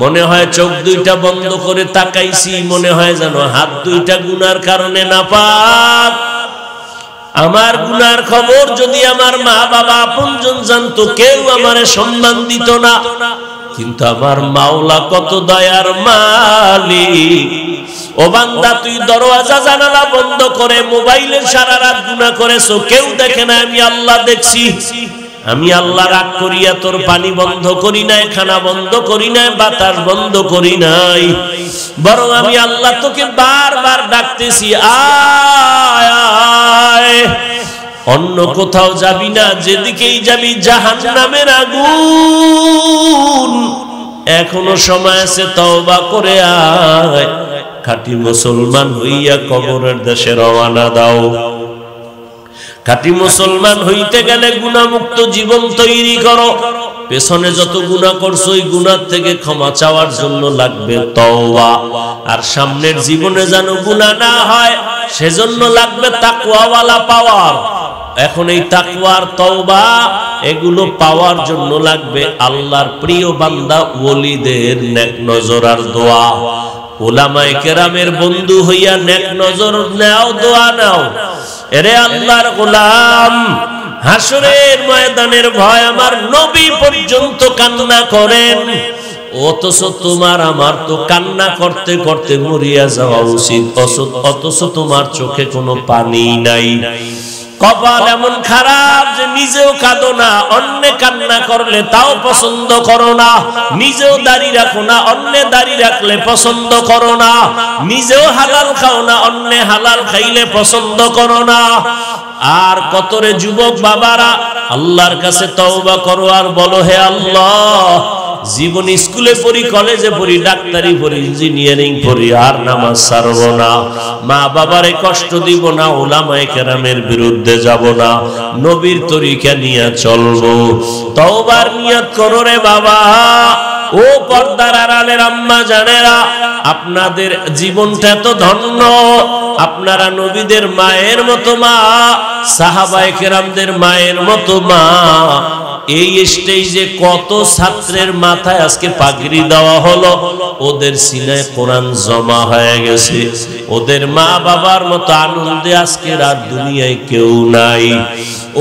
মনে হয় চোখ দুইটা বন্ধ করে তাকাইছি, মনে হয় যেন হাত দুইটা গুনার কারণে নাপাক। আমার গুনার খবর যদি আমার মা বাবা আপনজন জানতো, কেউ আমারে সম্মান দিত না। কিন্তু আমার মাওলা কত দয়ার মালিক। ও বান্দা, তুই দরওয়াজা জানালা বন্ধ করে মোবাইলের সারা রাত গুনাহ করেছো, কেউ দেখে না, আমি আল্লাহ দেখছি। আমি আল্লাহ রাগ করিয়া তোর পানি বন্ধ করি নাই, খানা বন্ধ করি নাই, বাতাস বন্ধ করি নাই, বরং আমি আল্লাহ তোকে বারবার ডাকতেছি, আয় আয়। অন্য কোথাও যাবি না, যেদিকেই যাবি জাহান্নামের আগুন। এখনো সময় আছে, তওবা করে আয়। খাঁটি মুসলমান হইয়া কবরের দেশে রওনা দাও। খাঁটি মুসলমান হইতে গেলে গুনাহমুক্ত জীবন তৈরি করো। পেছনে যত গুনাহ করছো, ওই গুনাহ থেকে ক্ষমা চাওয়ার জন্য লাগবে তওবা। আর সামনের জীবনে যেন গুনাহ না হয়, সেজন্য লাগবে তাকওয়াওয়ালা পাওয়ার। এখন এই তাকওয়ার তওবা এগুলো পাওয়ার জন্য লাগবে আল্লাহর প্রিয় বান্দা ওলিদের নেক নজর আর দোয়া। উলামায়ে কেরামের বন্ধু হইয়া নেক নজর নাও, দোয়া নাও। এরে আল্লাহর গোলাম, হাসরের ময়দানের ভয় আমার নবী পর্যন্ত কান্না করেন, অথচ তোমার আমার তো কান্না করতে করতে মরিয়া যাওয়া উচিত, অথচ তোমার চোখে কোনো পানি নাই। কপাল এমন খারাপ যে নিজেও কাঁদো না, অন্যে কান্না করলে তাও পছন্দ করো না। নিজেও দাড়ি রাখো না, অন্যে দাড়ি রাখলে পছন্দ করো না। নিজেও হালাল খাও না, অন্যে হালাল খাইলে পছন্দ করো না। আর কতরে যুবক বাবারা আল্লাহর কাছে তওবা করো আর বলো, হে আল্লাহ, জীবন স্কুলে পড়ি, কলেজে পড়ি, ডাক্তারি পড়ি, ইঞ্জিনিয়ারিং পড়ি, আর নামাজ ছাড়ব না, মা বাবারে কষ্ট দিব না, উলামায়ে কেরামের বিরুদ্ধে যাব না, নবীর তরিকা নিয়ে চলবো। তওবার নিয়ত করো রে বাবা। ও পর্দার আড়ালের আম্মা জানেরা, আপনাদের জীবনটা তো ধন্য। আপনারা নবীদের মায়ের মতো মা, সাহাবায়ে কেরামদের মায়ের মতো মা। এই স্টেজে কত ছাত্রের মাথায় আজকে পাগড়ি দেওয়া হলো, ওদের সিনায় কোরআন জমা হয়ে গেছে। ওদের মা বাবার মতো আনন্দে আজকে রাত দুনিয়ায় কেউ নাই।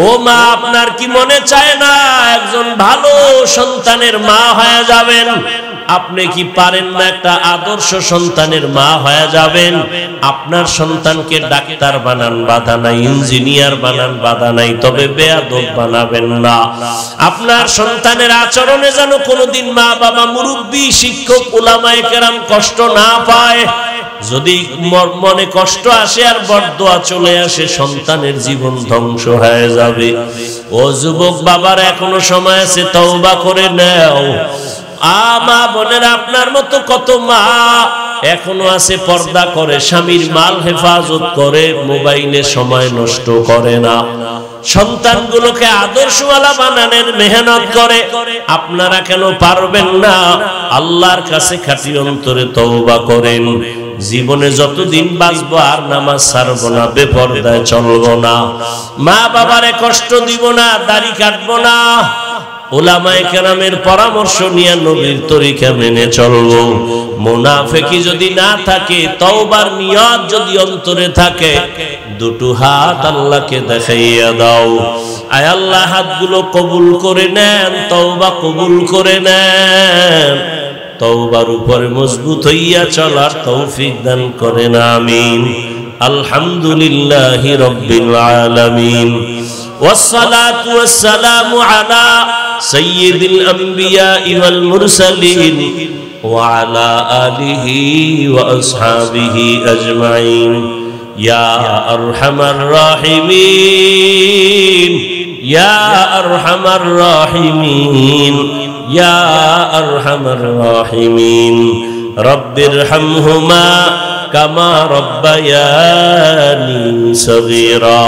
ও মা, আপনার কি মনে চায় না একজন ভালো সন্তানের মা হয়ে যাবেন? আপনি কি পারেন না একটা আদর্শ সন্তানের মা হয়ে যাবেন? আপনার সন্তানকে ডাক্তার বানান, বাধা নাই, ইঞ্জিনিয়ার বানান, বাধা নাই, তবে বেয়াদব বানাবেন না। আপনার সন্তানের আচরণে যেন কোনোদিন মা বাবা, মুরব্বী, শিক্ষক, উলামায়ে কেরাম কষ্ট না পায়। যদি মনে কষ্ট আসে আর বরদোয়া চলে আসে, সন্তানের জীবন ধ্বংস হয়ে যাবে। ও যুবক বাবার, এখনো সময় আছে, তওবা করে নাও। মা বোনেরা, আপনার মতো কত মা এখনো আছে, পর্দা করে, স্বামীর মাল হেফাজত করে, মোবাইলে সময় নষ্ট করে না, সন্তানগুলোকে আদর্শওয়ালা বানানোর মেহনত করে। আপনারা কেন পারবেন না? আল্লাহর কাছে খাঁটি অন্তরে তওবা করেন। জীবনে যতদিন বাঁচবো আর নামাজ ছাড়বো না, বেপরদায় চলবো না, মা বাবারে কষ্ট দিব না, দাড়ি কাটবো না, উলামায়ে কেরামের পরামর্শ নিয়ে নবীর তরিকা মেনে চলবো। মুনাফিকি যদি না থাকে, তওবার নিয়ত যদি অন্তরে থাকে, দুটো হাত আল্লাহকে দেখাইয়া দাও। আয় আল্লাহ, হাতগুলো কবুল করে নেন, তওবা কবুল করে নেন। তওবার উপরে মজবুত হইয়া চলার তৌফিক দান করেন, আমিন। আলহামদুলিল্লাহি রাব্বিল আলামিন, ওয়াসসালাতু ওয়াসসালামু আলা সাইয়্যিদিল আমবিয়াই ওয়াল মুরসালিন ওয়া আলা আলিহি ওয়া আসহাবিহি আজমাইন। ইয়া আরহামার রাহিমিন, ইয়া আরহামার রাহিমিন, ইয়া আরহামার রাহিমিন। রব্বিরহামহুমা কামা রব্বায়ানি সগীরা।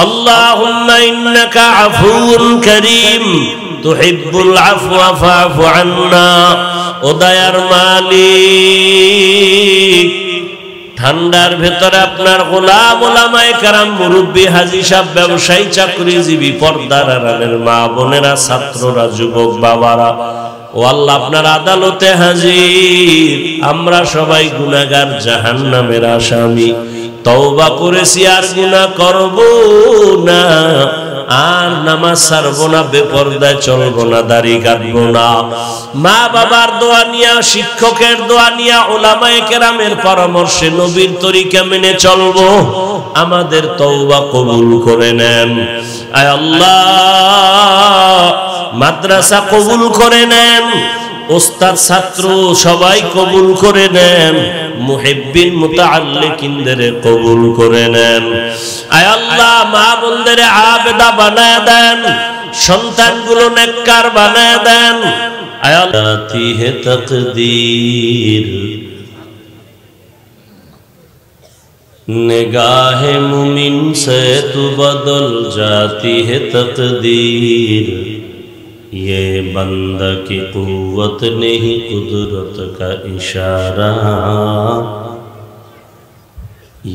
আল্লাহুম্মা ইন্নাকা আফুউন কারীম তুহিব্বুল আফওয়া ফা'ফু আন্না। ও দয়ার মালিক, ঠান্ডার ভেতরে আপনার গোলাম ওলামায়ে কেরাম মুরব্বী হাজী সাহেব ব্যবসায়ী চাকরিজীবী পর্দার আড়ালের মা বোনেরা ছাত্ররা যুবক বাবারা ও আল্লাহ আপনার আদালতে হাজির আমরা সবাই গুনাহগার জাহান্নামের আসামি তওবা করেছি আর গুনাহ করব না আর নামাজ ছাড়বো না বেপরদায় চলবো না দাড়ি কাটবো না মা বাবার দোয়া নিয়া শিক্ষকের দোয়া নিয়া উলামায়ে কেরামের পরামর্শে নবীর তরিকা মেনে চলবো আমাদের তওবা কবুল করে নেন আয় আল্লাহ মাদ্রাসা কবুল করে নেন ওস্তাদ ছাত্র সবাই কবুল করে নেন মুহিব্বিন মুতাআল্লিকিনদের কবুল করে নেন আয় আল্লাহ মা বোনদের আবেদা বানায় দেন সন্তানগুলো নেককার বানায় দেন আয় আল্লাহ তি হে তাকদীর निगाहे मुमिन से तू बदल जाती है तकदीर ये बंदा की कुव्वत नहीं कुदरत का इशारा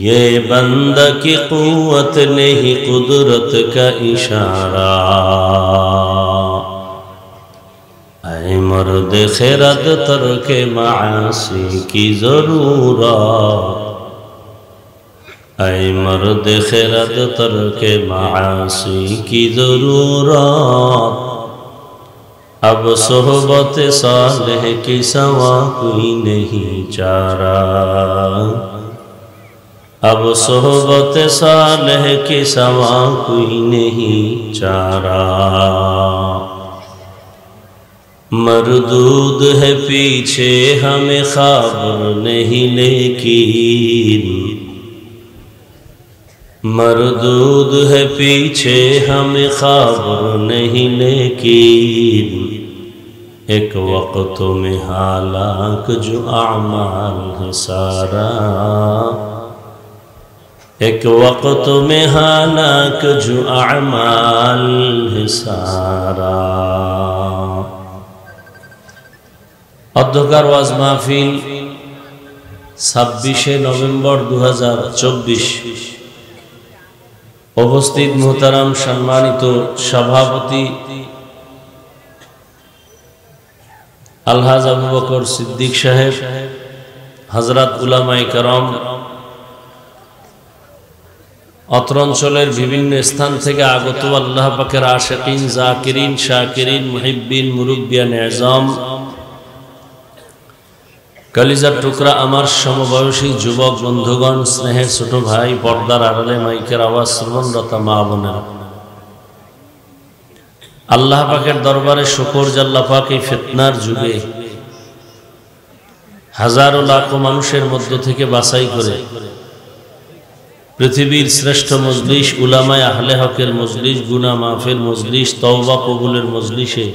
ये बंदा की कुव्वत नहीं कुदरत का इशारा ऐ मर्द खैरत तरके मासी की जरूरत ऐ मर्द खैरत तरके मासी की जरूरत अब सोहबत सालेह की सवा कोई नहीं चारा अब सोहबत सालेह की सवा कोई नहीं चारा मरदूद है पीछे हमें खबर नहीं लेकिन मरदूद है पीछे हमें खबर नहीं लेकिन एक वक्त में हालाक जो आमाल है सारा एक वक्त में हालाक जो आमाल है सारा অধ্যকার ওয়াজ মাহফিল 26শে নভেম্বর 2024 উপস্থিত মোহতারাম সম্মানিত সভাপতি আলহাজ আবু বকর সিদ্দিক সাহেব হযরত উলামায়ে কেরাম অত্র অঞ্চলের বিভিন্ন স্থান থেকে আগত আল্লাহ পাকের আশিকিন জাকিরিন শাকিরিন মুহিব্বিন মুরব্বিয়ান আযম কলিজার টুকরা আমার সমবয়সী যুবক বন্ধুগণ স্নেহের ছোট ভাই পর্দার আড়ালে মাইকের আওয়াজ শ্রবণরত মা বোনেরা আল্লাহ পাকের দরবারে শুকর যে আল্লাহ পাক এই ফিতনার যুগে হাজারো লাখো মানুষের মধ্য থেকে বাছাই করে পৃথিবীর শ্রেষ্ঠ মজলিস উলামায়ে আহলে হকের মজলিস গুনাহ মাফের মজলিস তওবা কবুলের মজলিসে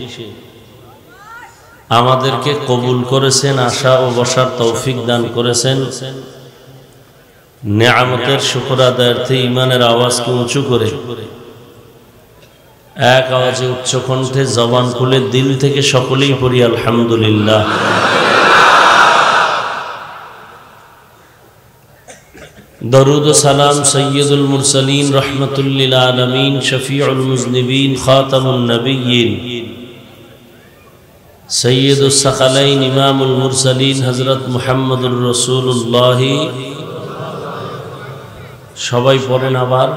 আমাদেরকে কবুল করেছেন আশা ও বসার তৌফিক দান করেছেন নিয়ামতের শুকর আদায়ার্থে ঈমানের আওয়াজকে উঁচু করে এক আওয়াজে উচ্চ কণ্ঠে জবান খুলে দিল থেকে সকলেই পড়ি আলহামদুলিল্লাহ দরুদ ও সালাম সাইয়্যিদুল মুরসালিন রাহমাতুল লিল আলামিন শফিউল মুজনিবিন খাতামুন নবিয়্যিন সৈয়দুস সাকালাইন ইমামুল মুরসালিন হযরত মুহাম্মদুর রাসূলুল্লাহ সবাই পড়েন আবার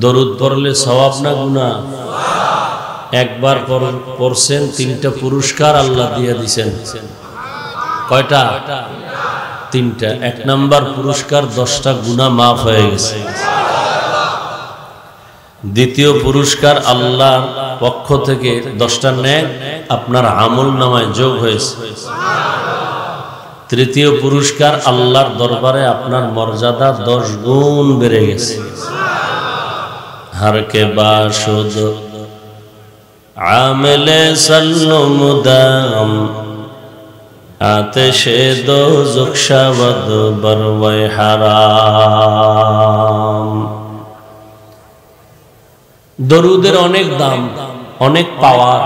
দরুদ পড়লে সওয়াব না গুনাহ একবার পড়ছেন তিনটা পুরস্কার আল্লাহ দিয়ে দিবেন কয়টা তিনটা এক নাম্বার পুরস্কার 10টা গুনাহ maaf হয়ে গেছে দ্বিতীয় পুরস্কার আল্লাহর পক্ষ থেকে 10টা নেক আপনার আমলনামায় যোগ হয়েছে তৃতীয় পুরস্কার আল্লাহর দরবারে আপনার মর্যাদা 10 গুণ বেড়ে গেছে हर के बाशुद आमिले सल्लु मुदाम आतिशे दोज़ख शवद बरवे हाराम दरूদের অনেক দাম অনেক পাওয়ার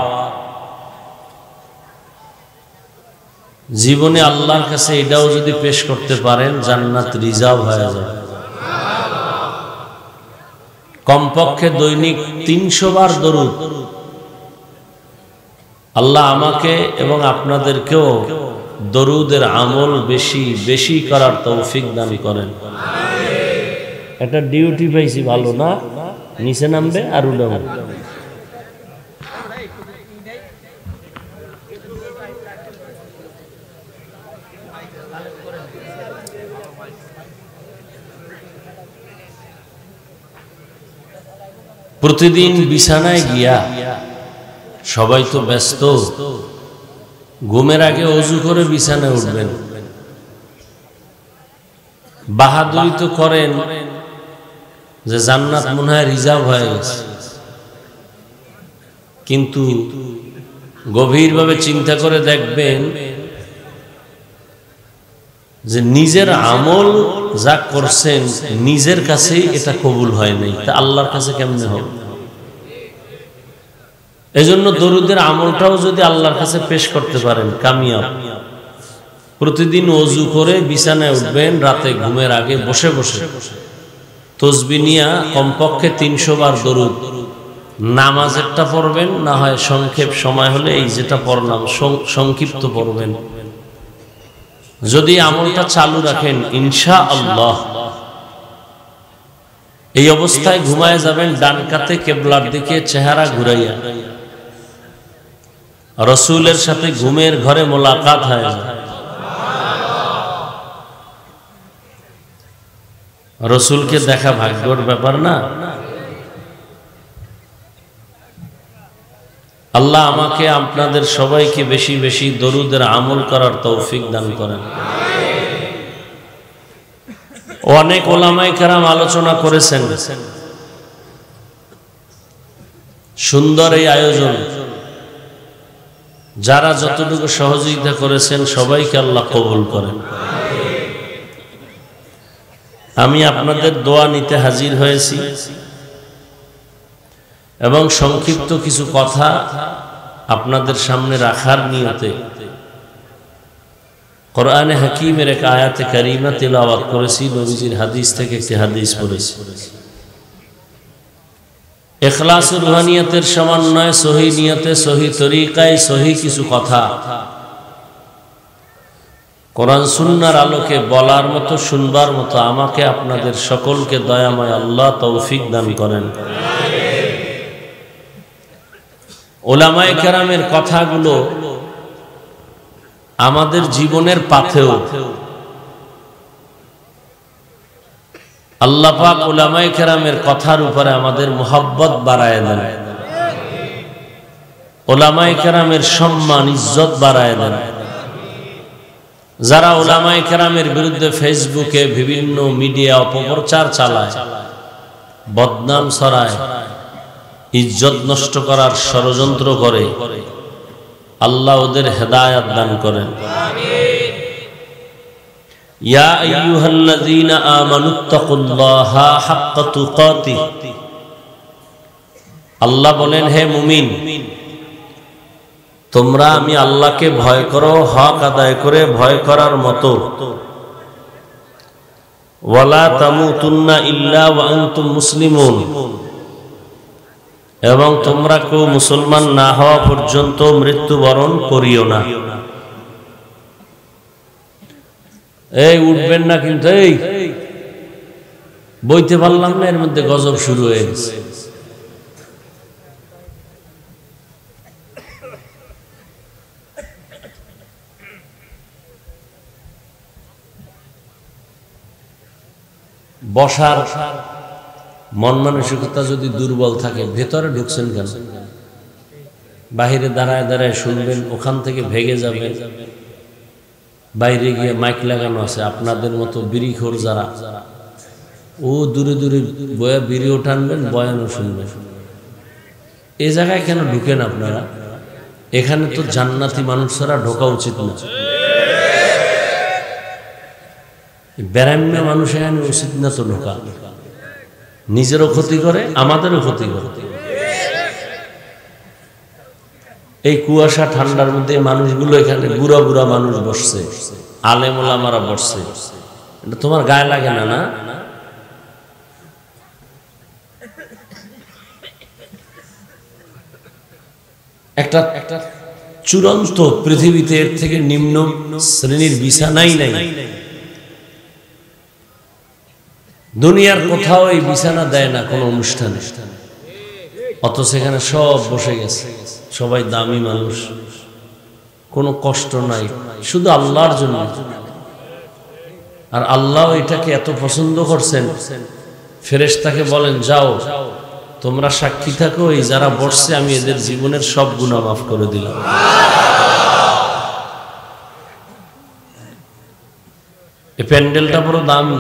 জীবনে আল্লাহর কাছে এটাও যদি পেশ করতে পারেন, জান্নাত রিজার্ভ হয়ে যাবে। কমপক্ষে দৈনিক 300 বার দরুদ। আল্লাহ আমাকে এবং আপনাদেরকেও দরুদের আমল বেশি বেশি করার তৌফিক দান করেন। একটা ডিউটি পাইছি, ভালো না? নিচে নামবে আর উঠাবে। প্রতিদিন বিছানায় গিয়া, সবাই তো ব্যস্ত, ঘুমের আগে ওযু করে বিছানায় উঠবেন। বাহাদুরি তো করেন যে জান্নাত মনে হয় রিজার্ভ হয়ে গেছে, কিন্তু গভীরভাবে চিন্তা করে দেখবেন যে নিজের আমল যা করছেন নিজের কাছেই এটা কবুল হয় নাই, তা আল্লাহর কাছে কেমনে হবে? এজন্য দরুদের আমলটাও যদি আল্লাহর কাছে পেশ করতে পারেন, কামিয়াব। প্রতিদিন ওযু করে বিছানায় উঠবেন, রাতে ঘুমের আগে বসে বসে তাসবিহ নিয়া কমপক্ষে 300 বার দরুদ। নামাজেরটা পড়বেন, না হয় সংক্ষেপ সময় হলে এই যেটা পড়লাম সংক্ষিপ্ত পড়বেন। যদি আমলটা চালু রাখেন ইনশাআল্লাহ এই অবস্থায় ঘুমায় যাবেন ডান কাতে কিবলার দিকে চেহারা ঘুরাইয়া। রাসূলের সাথে ঘুমের ঘরে মোলাকাত হয়। রাসূলকে দেখা ভাগ্যের ব্যাপার না? আল্লাহ আমাকে আপনাদের সবাইকে বেশি বেশি দরুদের আমল করার তৌফিক দান করেন। অনেক ওলামায়ে কেরাম আলোচনা করেছেন, সুন্দর এই আয়োজন। যারা যতটুকু সহযোগিতা করেছেন সবাইকে আল্লাহ কবুল করেন। আমি আপনাদের দোয়া নিতে হাজির হয়েছি এবং সংক্ষিপ্ত কিছু কথা আপনাদের সামনে রাখার নিয়তে কোরআনে হাকিমের এক আয়াতে কারিমা তিলাওয়াত করেছি, নবীজির হাদিস থেকে একটি হাদিস পড়েছি। ইখলাস ও রুহানিয়তের সমন্বয়ে সহি নিয়তে, সহি তরিকায়, সহি কিছু কথা কোরআন সুন্নাহর আলোকে বলার মতো, শুনবার মতো আমাকে আপনাদের সকলকে দয়াময় আল্লাহ তৌফিক দান করেন। ওলামায়ে কেরামের কথাগুলো আমাদের জীবনের পাথেও আল্লাহ পাক উলামায়ে কেরামের কথার উপরে আমাদের মুহাব্বত বাড়ায় দেন, উলামায়ে কেরামের সম্মান ইজ্জত বাড়ায় দেন। যারা উলামায়ে কেরামের বিরুদ্ধে ফেসবুকে বিভিন্ন মিডিয়া অপপ্রচার চালায়, বদনাম ছড়ায়, ইজ্জত নষ্ট করার ষড়যন্ত্র করে, আল্লাহ ওদের হেদায়েত দান করেন। ইয়া আইয়ুহাল্লাযীনা আমানুত্তাকুল্লাহা হাক্কা তুকাতিহ, আল্লাহ বলেন হে মুমিন তোমরা আমি আল্লাহকে ভয় করো হক আদায় করে ভয় করার মতো। ওয়ালা তামুতুন্না ইল্লা ওয়া আনতুম মুসলিমুন, এবং তোমরা কেউ মুসলমান না হওয়া পর্যন্ত মৃত্যুবরণ করিও না। এই উঠবেন না কিন্তু, এই বইতে পারলাম না, এর মধ্যে গজব শুরু হয়ে গেছে। বসার মন মানসিকতা যদি দুর্বল থাকে, ভেতরে ঢুকছেন কেন? বাহিরে দাঁড়ায় দাঁড়ায় শুনবেন, ওখান থেকে ভেগে যাবে। বাইরে গিয়ে মাইক লাগানো আছে, আপনাদের মতো বিড়িখোর যারা, ও দূরে দূরে বয়া বিড়িও টানবেন, বয়ানও শুনবেন। এই জায়গায় কেন ঢুকেন আপনারা? এখানে তো জান্নাতি মানুষ ছাড়া ঢোকা উচিত না। বেরাম্য মানুষ এখানে উচিত না তো ঢোকা। নিজেরও ক্ষতি করে, আমাদেরও ক্ষতি করে। এই কুয়াশা ঠান্ডার মধ্যে মানুষগুলো এখানে বুড়া বুড়া মানুষ বসছে, আলেম ওলামারা বসছে, এটা তোমার গায়ে লাগে না? না, একটা চূড়ান্ত পৃথিবীতে এর থেকে নিম্ন শ্রেণীর বিছানাই নাই। দুনিয়ার কোথাও এই বিছানা দেয় না কোনো অনুষ্ঠানে, অথচ সেখানে সব বসে গেছে, সবাই দামি মানুষ, কোনো কষ্ট নাই, শুধু আল্লাহর জন্য। আর আল্লাহ এটাকে এত পছন্দ করছেন, ফেরেশতাকে বলেন যাও তোমরা সাক্ষী থাকো, এই যারা বসছে আমি এদের জীবনের সব গুনাহ মাফ করে দিলাম। এই প্যান্ডেলটা বড় দামি,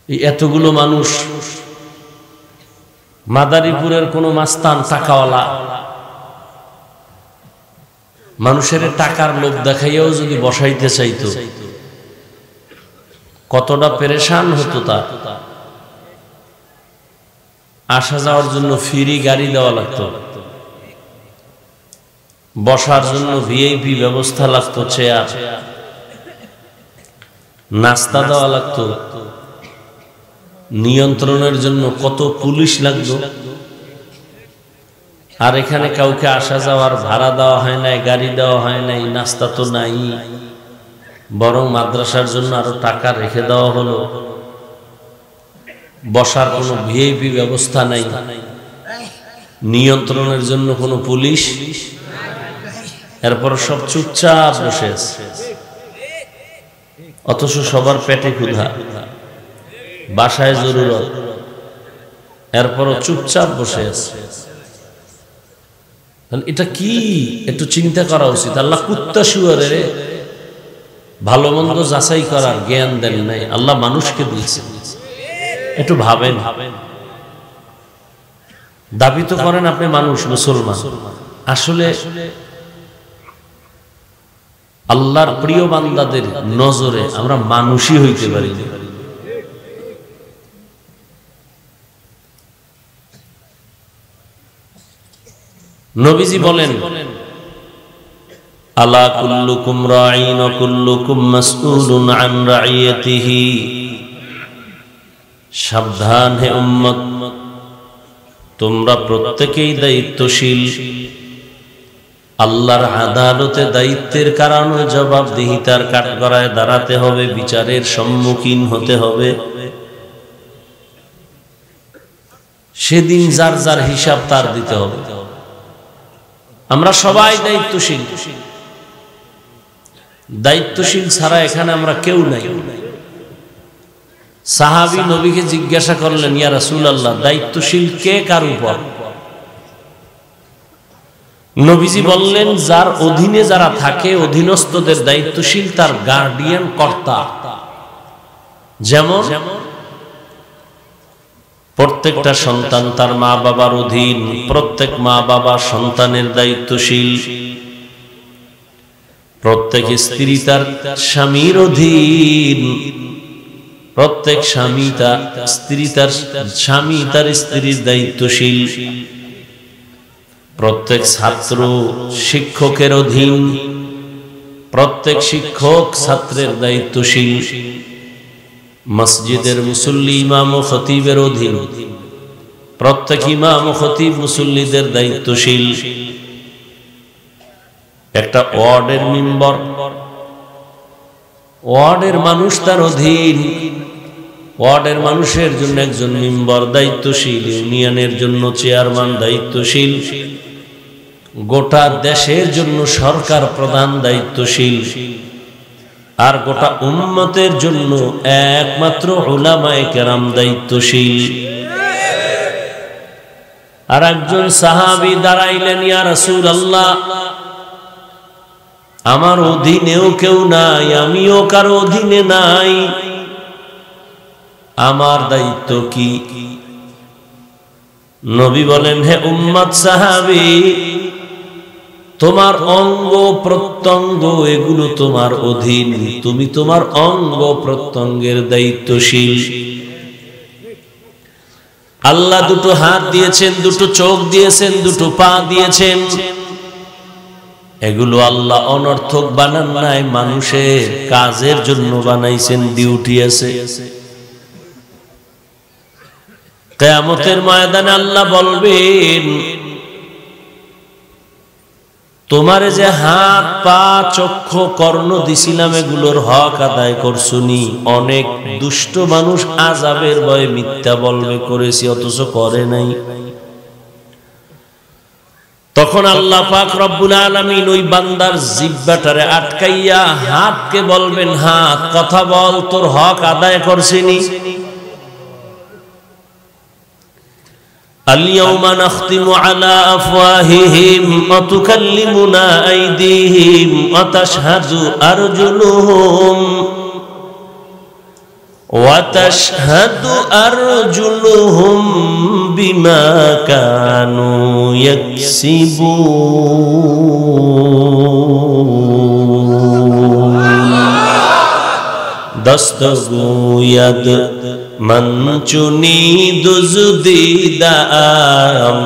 এই এতগুলো মানুষ, মাদারীপুরের কোন মাস্তান টাকাওয়ালা মানুষের টাকার লোভ দেখাইয়াও যদি বসাইতে চাইতো, কতটা পেরেশান হতো। তার আসা যাওয়ার জন্য ফ্রি গাড়ি দেওয়া লাগতো, বসার জন্য ভিআইপি ব্যবস্থা লাগতো, চেয়ার, নাস্তা দেওয়া লাগতো, নিয়ন্ত্রণের জন্য কত পুলিশ লাগতো। আর এখানে কাউকে আসা যাওয়ার ভাড়া দেওয়া হয় নাই, গাড়ি দেওয়া হয় নাই, নাস্তা তো নাই, বরং মাদ্রাসার জন্য আরো টাকা রেখে দেওয়া হলো। বসার কোনো ভিআইপি ব্যবস্থা নাই, নিয়ন্ত্রণের জন্য কোনো পুলিশ, এরপর সব চুপচাপ বসে আছে, অথচ সবার পেটে ক্ষুধা, বাসায় জরুরত, এরপরও চুপচাপ বসে আছে। এটা কি একটু চিন্তা করা উচিত। আল্লাহ কুত্তা শুয়ারে ভালো মন্দ যাচাই করার জ্ঞান দেন নাই, আল্লাহ মানুষকে দিয়েছেন। একটু ভাবেন, দাবি তো করেন আপনি মানুষ, মুসলমান, আসলে আল্লাহর প্রিয় বান্দাদের নজরে আমরা মানুষই হইতে পারি না। নবীজি বলেন আলা কুল্লুকুম রাঈন ওয়া কুল্লুকুম মাসউলুন আন রাইয়াতিহি, সাবধান হে উম্মত, তোমরা প্রত্যেকেই দায়িত্বশীল, আল্লাহর আদালতে দায়িত্বের কারণে জবাবদিহিতার কাঠগড়ায় দাঁড়াতে হবে, বিচারের সম্মুখীন হতে হবে। সেদিন যার যার হিসাব তার দিতে হবে। আমরা সবাই দায়িত্বশীল, দায়িত্বশীল ছাড়া এখানে আমরা কেউ নাই। সাহাবী নবীকে জিজ্ঞাসা করলেন, ইয়া রাসূলুল্লাহ, দায়িত্বশীল কে কার উপর? নবীজি বললেন, যার অধীনে যারা থাকে, অধীনস্থদের দায়িত্বশীল তার গার্ডিয়ান, কর্তা। যেমন প্রত্যেকটা সন্তান তার মা বাবার অধীন, প্রত্যেক মা বাবা সন্তানের দায়িত্বশীল, প্রত্যেক স্ত্রী তার স্বামীর অধীন, প্রত্যেক স্বামী তার স্ত্রীর দায়িত্বশীল, প্রত্যেক ছাত্র শিক্ষকের অধীন, প্রত্যেক শিক্ষক ছাত্রের দায়িত্বশীল, মসজিদের মুসল্লি ইমাম ও খতিবের অধীন, প্রত্যেক ইমাম ও খতিব মুসল্লিদের দায়িত্বশীল। একটা ওয়ার্ডের মেম্বার, ওয়ার্ডের মানুষ তার অধীন, ওয়ার্ডের মানুষের জন্য একজন মেম্বার দায়িত্বশীল, ইউনিয়নের জন্য চেয়ারম্যান দায়িত্বশীল, গোটা দেশের জন্য সরকার প্রধান দায়িত্বশীল, আর গোটা উম্মতের জন্য একমাত্র উলামায়ে কেরাম দায়িত্বশীল। আর একজন সাহাবী দাঁড়াইলেন, ইয়া রাসূলুল্লাহ, আমার অধীনেও কেউ নাই, আমিও কারো অধীনে নাই, আমার দায়িত্ব কি? নবী বলেন, হে উম্মত সাহাবী, তোমার অঙ্গ প্রত্যঙ্গ এগুলো তোমার অধীন, তুমি তোমার অঙ্গ প্রত্যঙ্গের দায়িত্বশীল। আল্লাহ দুটো হাত দিয়েছেন, দুটো চোখ দিয়েছেন, দুটো পা দিয়েছেন। এগুলো আল্লাহ অনর্থক বানান নাই, মানুষের কাজের জন্য বানাইছেন, ডিউটি আছে। কিয়ামতের ময়দানে আল্লাহ বলবেন, তোমারে যে হাত পা চক্ষু কর্ণ দিছিলাম এগুলোর হক আদায় করছুনি। অনেক দুষ্ট মানুষ আযাবের ভয়ে মিথ্যা বলবে করেছি, অথচ করে নাই। তখন আল্লাহ পাক রব্বুল আলামিন ওই বান্দার জিহ্বাটারে আটকাইয়া হাতকে বলবেন, হাত কথা বল, তোর হক আদায় করছিনি। اليوم نختم على أفواههم وتكلمنا أيديهم وتشهد أرجلهم بما كانوا يكسبون دست گوید من چونی دزدی دام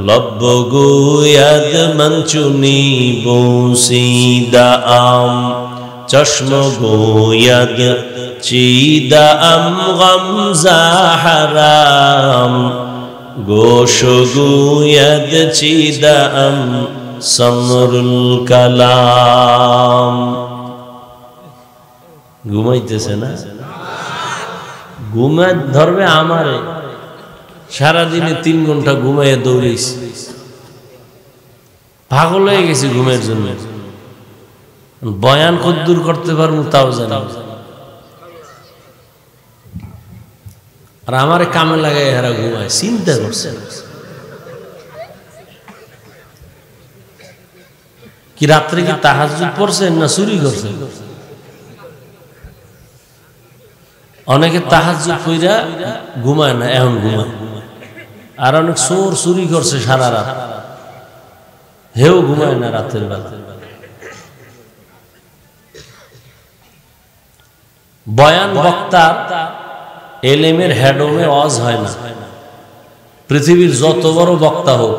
لب گوید من چونی بوسیدام چشم گوید چیدام غمزه حرام گوش گوید چیدام سمر الکلام ঘুমাইতেছে না, ঘুমায় ধরবে আমারে। সারাদিনে 3 ঘন্টা ঘুমাইয়া দৌড়েছি, পাগল হয়ে গেছি ঘুমের জন্য। বয়ান কদ্দুর করতে পারবো তাও জানি, আর আমারে কামে লাগাই এরা ঘুমায়। চিন্তা করছে কি রাত্রে কি তাহাজ্জুদ পড়ছেন না চুরি করছেন? অনেকে তাহাজ্জুদ কইরা ঘুমায় না, এখন ঘুমায়। আর অনেক চোর চুরি করছে সারা রাত, হেও ঘুমায় না রাতের বেলা। বয়ান বক্তার এলেমের হেডমে ওয়াজ হয় না। পৃথিবীর যত বড় বক্তা হোক,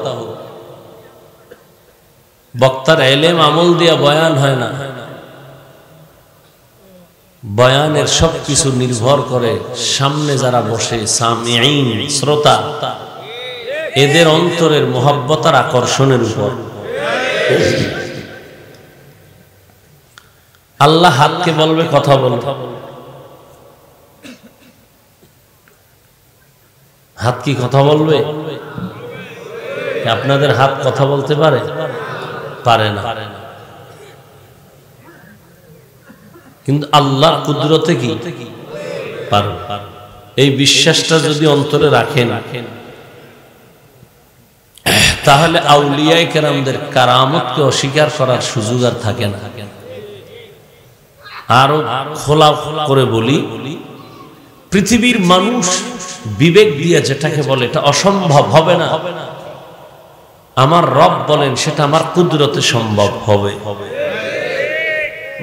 বক্তার এলেম আমল দিয়া বয়ান হয় না। বয়ানের সবকিছু নির্ভর করে সামনে যারা বসে, সামিঈন শ্রোতা, এদের অন্তরের মোহাব্বত আর আকর্ষণের উপর। আল্লাহ হাতকে বলবে কথা বল। হাত কি কথা বলবে? আপনাদের হাত কথা বলতে পারে? পারে না। কিন্তু আল্লাহর কুদরতে কি পারে। এই বিশ্বাসটা যদি অন্তরে রাখেন, তাহলে আউলিয়ায়ে কেরামদের কারামতকে অস্বীকার করার সুযোগ আর থাকে না। আরো খোলা করে বলি, পৃথিবীর মানুষ বিবেক দিয়ে যেটাকে বলে এটা অসম্ভব হবে না, আমার রব বলেন সেটা আমার কুদরতে সম্ভব হবে।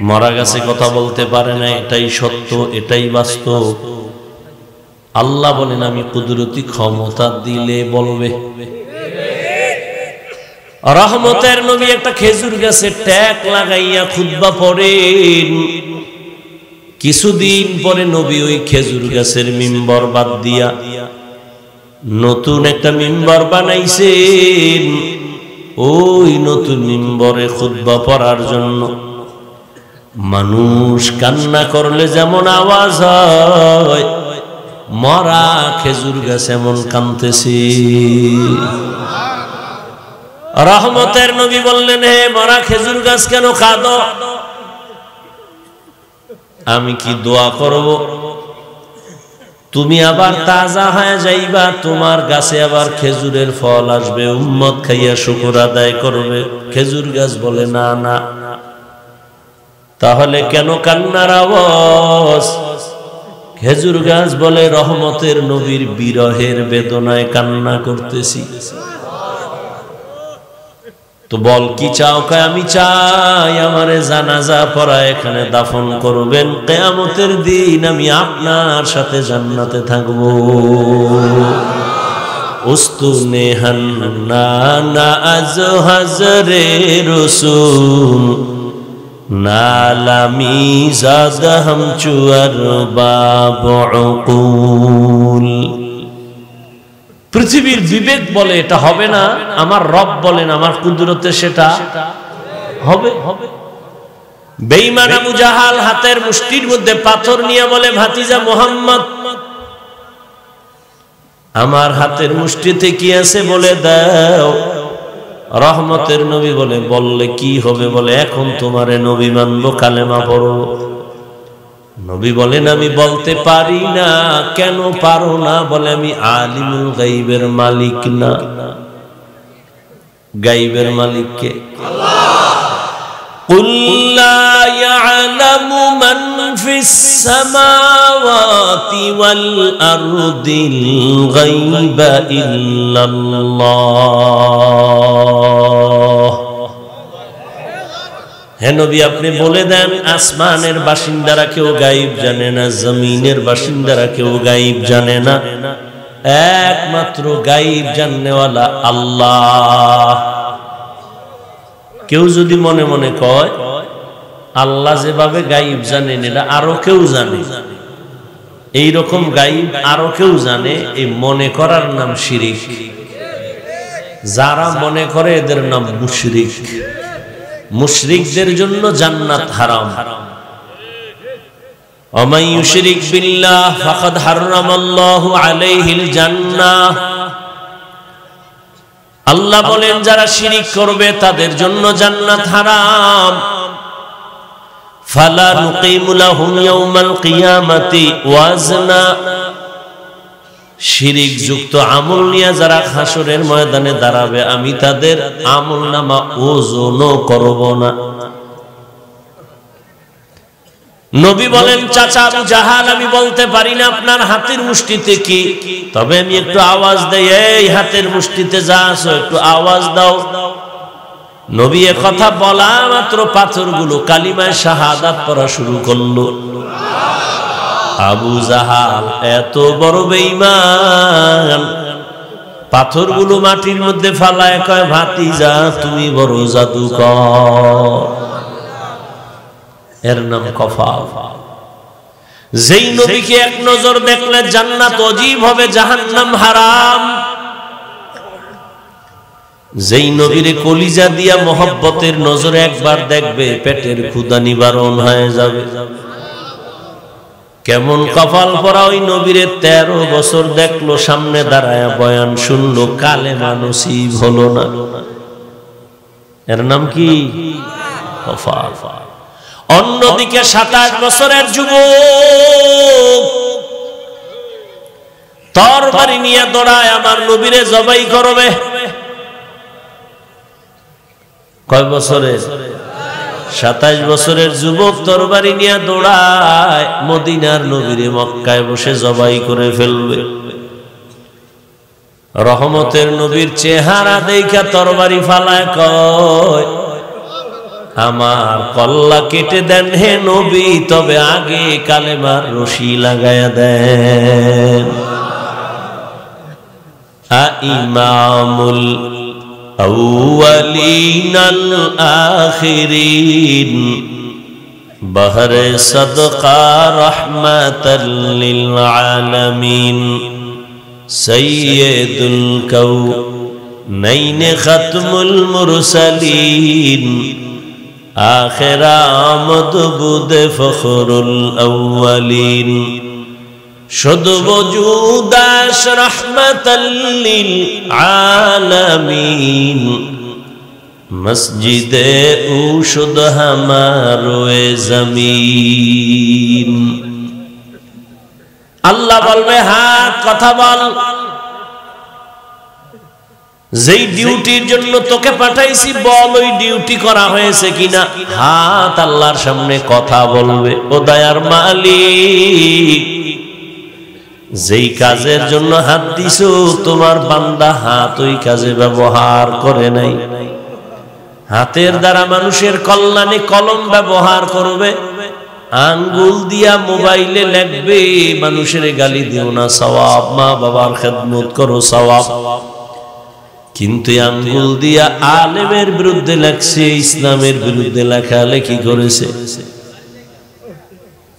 মারা গেছে কথা বলতে পারে না, এটাই সত্য, এটাই বাস্তব। আল্লাহ বলেন আমি কুদরতি ক্ষমতা দিলে বলবে। রহমতের নবী একটা খেজুর গাছে ট্যাক লাগাইয়া খুতবা পড়েন। কিছুদিন পরে নবী ওই খেজুর গাছের মিম্বর বাদ দিয়া নতুন একটা মিম্বর বানাইছেন। ওই নতুন মিম্বরে খুতবা পড়ার জন্য মানুষ কান্না করলে যেমন আওয়াজ হয়, মরা খেজুর গাছ এমন কাঁদতেছে। রহমতের নবী বললেন, হে মরা খেজুর গাছ কেন কাঁদো? আমি কি দোয়া করব তুমি আবার তাজা হয়ে যাইবা, তোমার গাছে আবার খেজুরের ফল আসবে, উম্মত খাইয়া শুকর আদায় করবে। খেজুর গাছ বলে না না। তাহলে কেন কান্নার আওয়াজ? খেজুর গাছ বলে রহমতের নবীর বিরহের বেদনায় কান্না করতেছি। তো বল কি চাও? আমি চাই আমারে জানাজা পড়া এখানে দাফন করবেন, কিয়ামতের দিন আমি আপনার সাথে জান্নাতে থাকবো। उस्तुने हन्ना अज हजरे रसूल नालामी ज़ाद हम चुअर बाबुल। পৃথিবীর বিবেক বলে এটা হবে না, আমার রব বলেন আমার কুদরতে সেটা হবে। বেঈমান আবু জাহাল হাতের মুষ্টির মধ্যে পাথর নিয়ে বলে ভাতিজা মুহাম্মদ আমার হাতের মুষ্টিতে কি আছে বলে দাও। রহমতের নবী বলে বললে কি হবে, বলে এখন তোমারে নবী মানবো, কালেমা পড়ো। নবী বলেন আমি বলতে পারি না। কেন পারো না? বলে আমি আলিমুল গাইবের মালিক না। গাইবের মালিক কে? কুল লা ইয়ালামু মান ফিস সামাওয়াতি ওয়াল আরদিল গায়বা ইল্লাল্লাহ। হে নবী আপনি বলে দেন আসমানের বাসিন্দারা কেউ গায়েব জানে না, জমিনের বাসিন্দারা কেউ গায়েব জানে না, একমাত্র গায়েব জাননেওয়ালা আল্লাহ। কেউ যদি মনে মনে কয় আল্লাহ যেভাবে গায়েব জানেন এটা আরো কেউ জানে, এই রকম গায়েব আরো কেউ জানে, এই মনে করার নাম শিরিক। যারা মনে করে এদের নাম মুশরিক। মুশরিকদের জন্য জান্নাত হারাম। ওমাই ইউশরিক বিল্লাহ ফাকাদ হারামাল্লাহু আলাইহিল জান্নাহ। আল্লাহ বলেন যারা শিরিক করবে তাদের জন্য জান্নাত হারাম। ফালা নুকিমু লাহুম ইয়াউমাল কিয়ামাতি ওয়াজনা। শিরিক যুক্ত আমল নিয়ে যারা হাসরের ময়দানে দাঁড়াবে আমি তাদের আমলনামা ওজনও করব না। নবী বলেন চাচা আবু জাহাল আমি বলতে পারি না আপনার হাতের মুষ্টিতে কি, তবে আমি একটু আওয়াজ দেই, এই হাতের মুষ্টিতে যা আছে একটু আওয়াজ দাও। নবী এ কথা বলা মাত্র পাথরগুলো কালিমায়ে শাহাদাত পড়া শুরু করলো। আবু জাহাল এত বড় বেঈমান, পাথরগুলো মাটির মধ্যে ফালায় কয় ভাতিজা তুমি বড় জাদুকর। এর নাম কফাল। যেই নবীকে এক নজর দেখলে জান্নাত ওয়াজিব হবে, জাহান্নাম হারাম। যেই নবীরে কলিজা দিয়া মহব্বতের নজরে একবার দেখবে পেটের ক্ষুধা নিবারণ হয়ে যাবে। কেমন কপাল পরা ওই নবীরে 13 বছর দেখলো, সামনে দাঁড়ায় বয়ান শুনলো, কালেমা নসিব হলো না। এর নাম কি? কফাল। অন্যদিকে 27 বছরের যুবক তরবারি নিয়ে দৌড়ায় আমার নবীরে জবাই করবে। কয় বছরের? 27 বছরের যুবক তরবারি নিয়ে দৌড়ায় মদিনার নবীরে মক্কায় বসে জবাই করে ফেলবে। রহমতের নবীর চেহারা দেখা তরবারি ফালায় কয় আমার কল্লা কেটে দেন হে নবী, তবে আগে কালেমার রশি লাগায়া দেন। ইমামুল আউয়ালিনাল আখিরিন বহরে সদকা রহমাতাল লিল আলামিন সাইয়্যিদুল কাউনাইন খাতমুল মুরসালিন আখির আমদ বুদ ফখরুল আউয়ালিন শুধু বজুদাশ রহমাতাল লিল আলামিন মসজিদে উশুদ হামারোয়ে জমিন। আল্লাহ বলবে হাত কথা বল, যেই ডিউটির জন্য তোকে পাঠাইছি বল ওই ডিউটি করা হয়েছে কিনা। হাত আল্লাহর সামনে কথা বলবে, ও দয়ার মালিক যেই কাজের জন্য হাত দিছো তোমার বান্দা হাত ওই কাজে ব্যবহার করে নাই। হাতের দ্বারা মানুষের কল্যাণে কলম ব্যবহার করবে, আঙ্গুল দিয়া মোবাইলে লিখবে মানুষের গালি দিও না সওয়াব, মা বাবার খেদমত করো সওয়াব। কিন্তু আঙ্গুল দিয়া আলেমের বিরুদ্ধে লেখছে, ইসলামের বিরুদ্ধে লেখালেখি করেছে।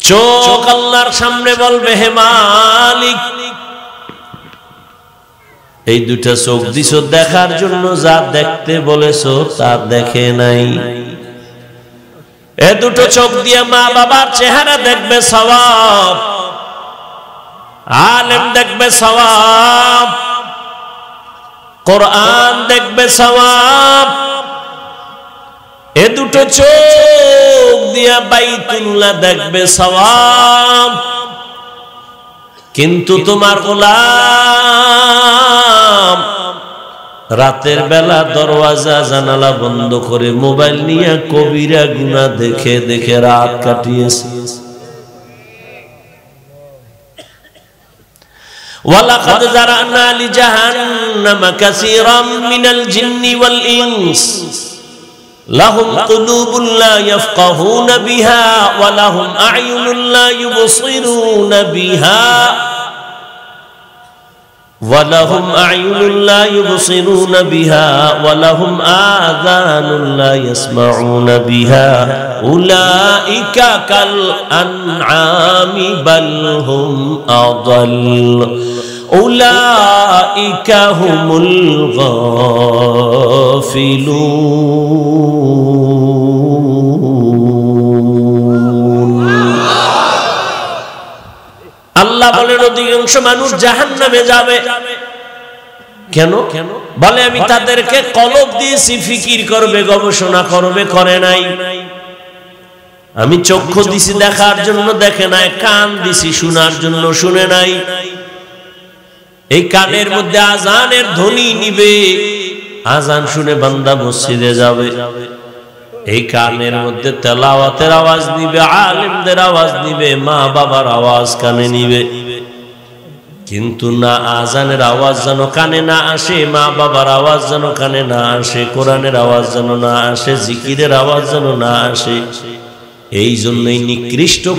চোখ আল্লাহর সামনে বলবে হে মালিক, এই দুটা চোখ দিছো দেখার জন্য, যা দেখতে বলেছো তা দেখে নাই। এ দুটো চোখ দিয়ে মা বাবার চেহারা দেখবে সওয়াব, আলেম দেখবে সওয়াব, কোরআন দেখবে সওয়াব। এ দুটো চোখ দিয়া বাইতুল্লাহ দেখবে সওয়াব। কিন্তু তোমার গোলাম রাতের বেলা দরওয়াজা জানালা বন্ধ করে মোবাইল নিয়ে কবিরা গুনাহ দেখে দেখে রাত কাটিয়েছে। ওয়ালাকাদ জারানা লিজাহান্নামা কাসীরাম মিনাল জিন্নি ওয়াল ইনস লাহুম কুলুবুন লা ইয়াফকাহুনা বিহা ওয়া লাহুম আ'য়ুনুন লা ইউবসিরুনা বিহা ওয়ালাহুম আ'য়ুনুন লা ইউবসিরুনা বিহা ওয়ালাহুম আযানুন লা ইয়াসমাউনা বিহা উলাইকা কাল আনআমি বাল হুম আযাল উলাইকা হুমুল গাফিলুন। আল্লাহ বলেন অধিকাংশ মানুষ জাহান্নামে যাবে। কেন? বলে আমি তাদেরকে কলব দিয়েছি, ফিকির করবে, গবেষণা করবে, করে নাই। আমি চক্ষু দিছি দেখার জন্য, দেখে নাই। কান দিছি শোনার জন্য, শুনে নাই। এই কানের মধ্যে আজানের ধ্বনি নিবে, আজান শুনে বান্দা মসজিদে যাবে। এই কানের মধ্যে তেলাওয়াতের আওয়াজ নিবে, আলেমদের আওয়াজ নিবে, মা বাবার আওয়াজ কানে নিবে। কিন্তু না, আজানের আওয়াজ যেন কানে না আসে, মা বাবার আওয়াজ যেন কানে না আসে, কোরআনের আওয়াজ যেন না আসে, জিকিরের আওয়াজ যেন না আসে। এই জন্যই নিকৃষ্ট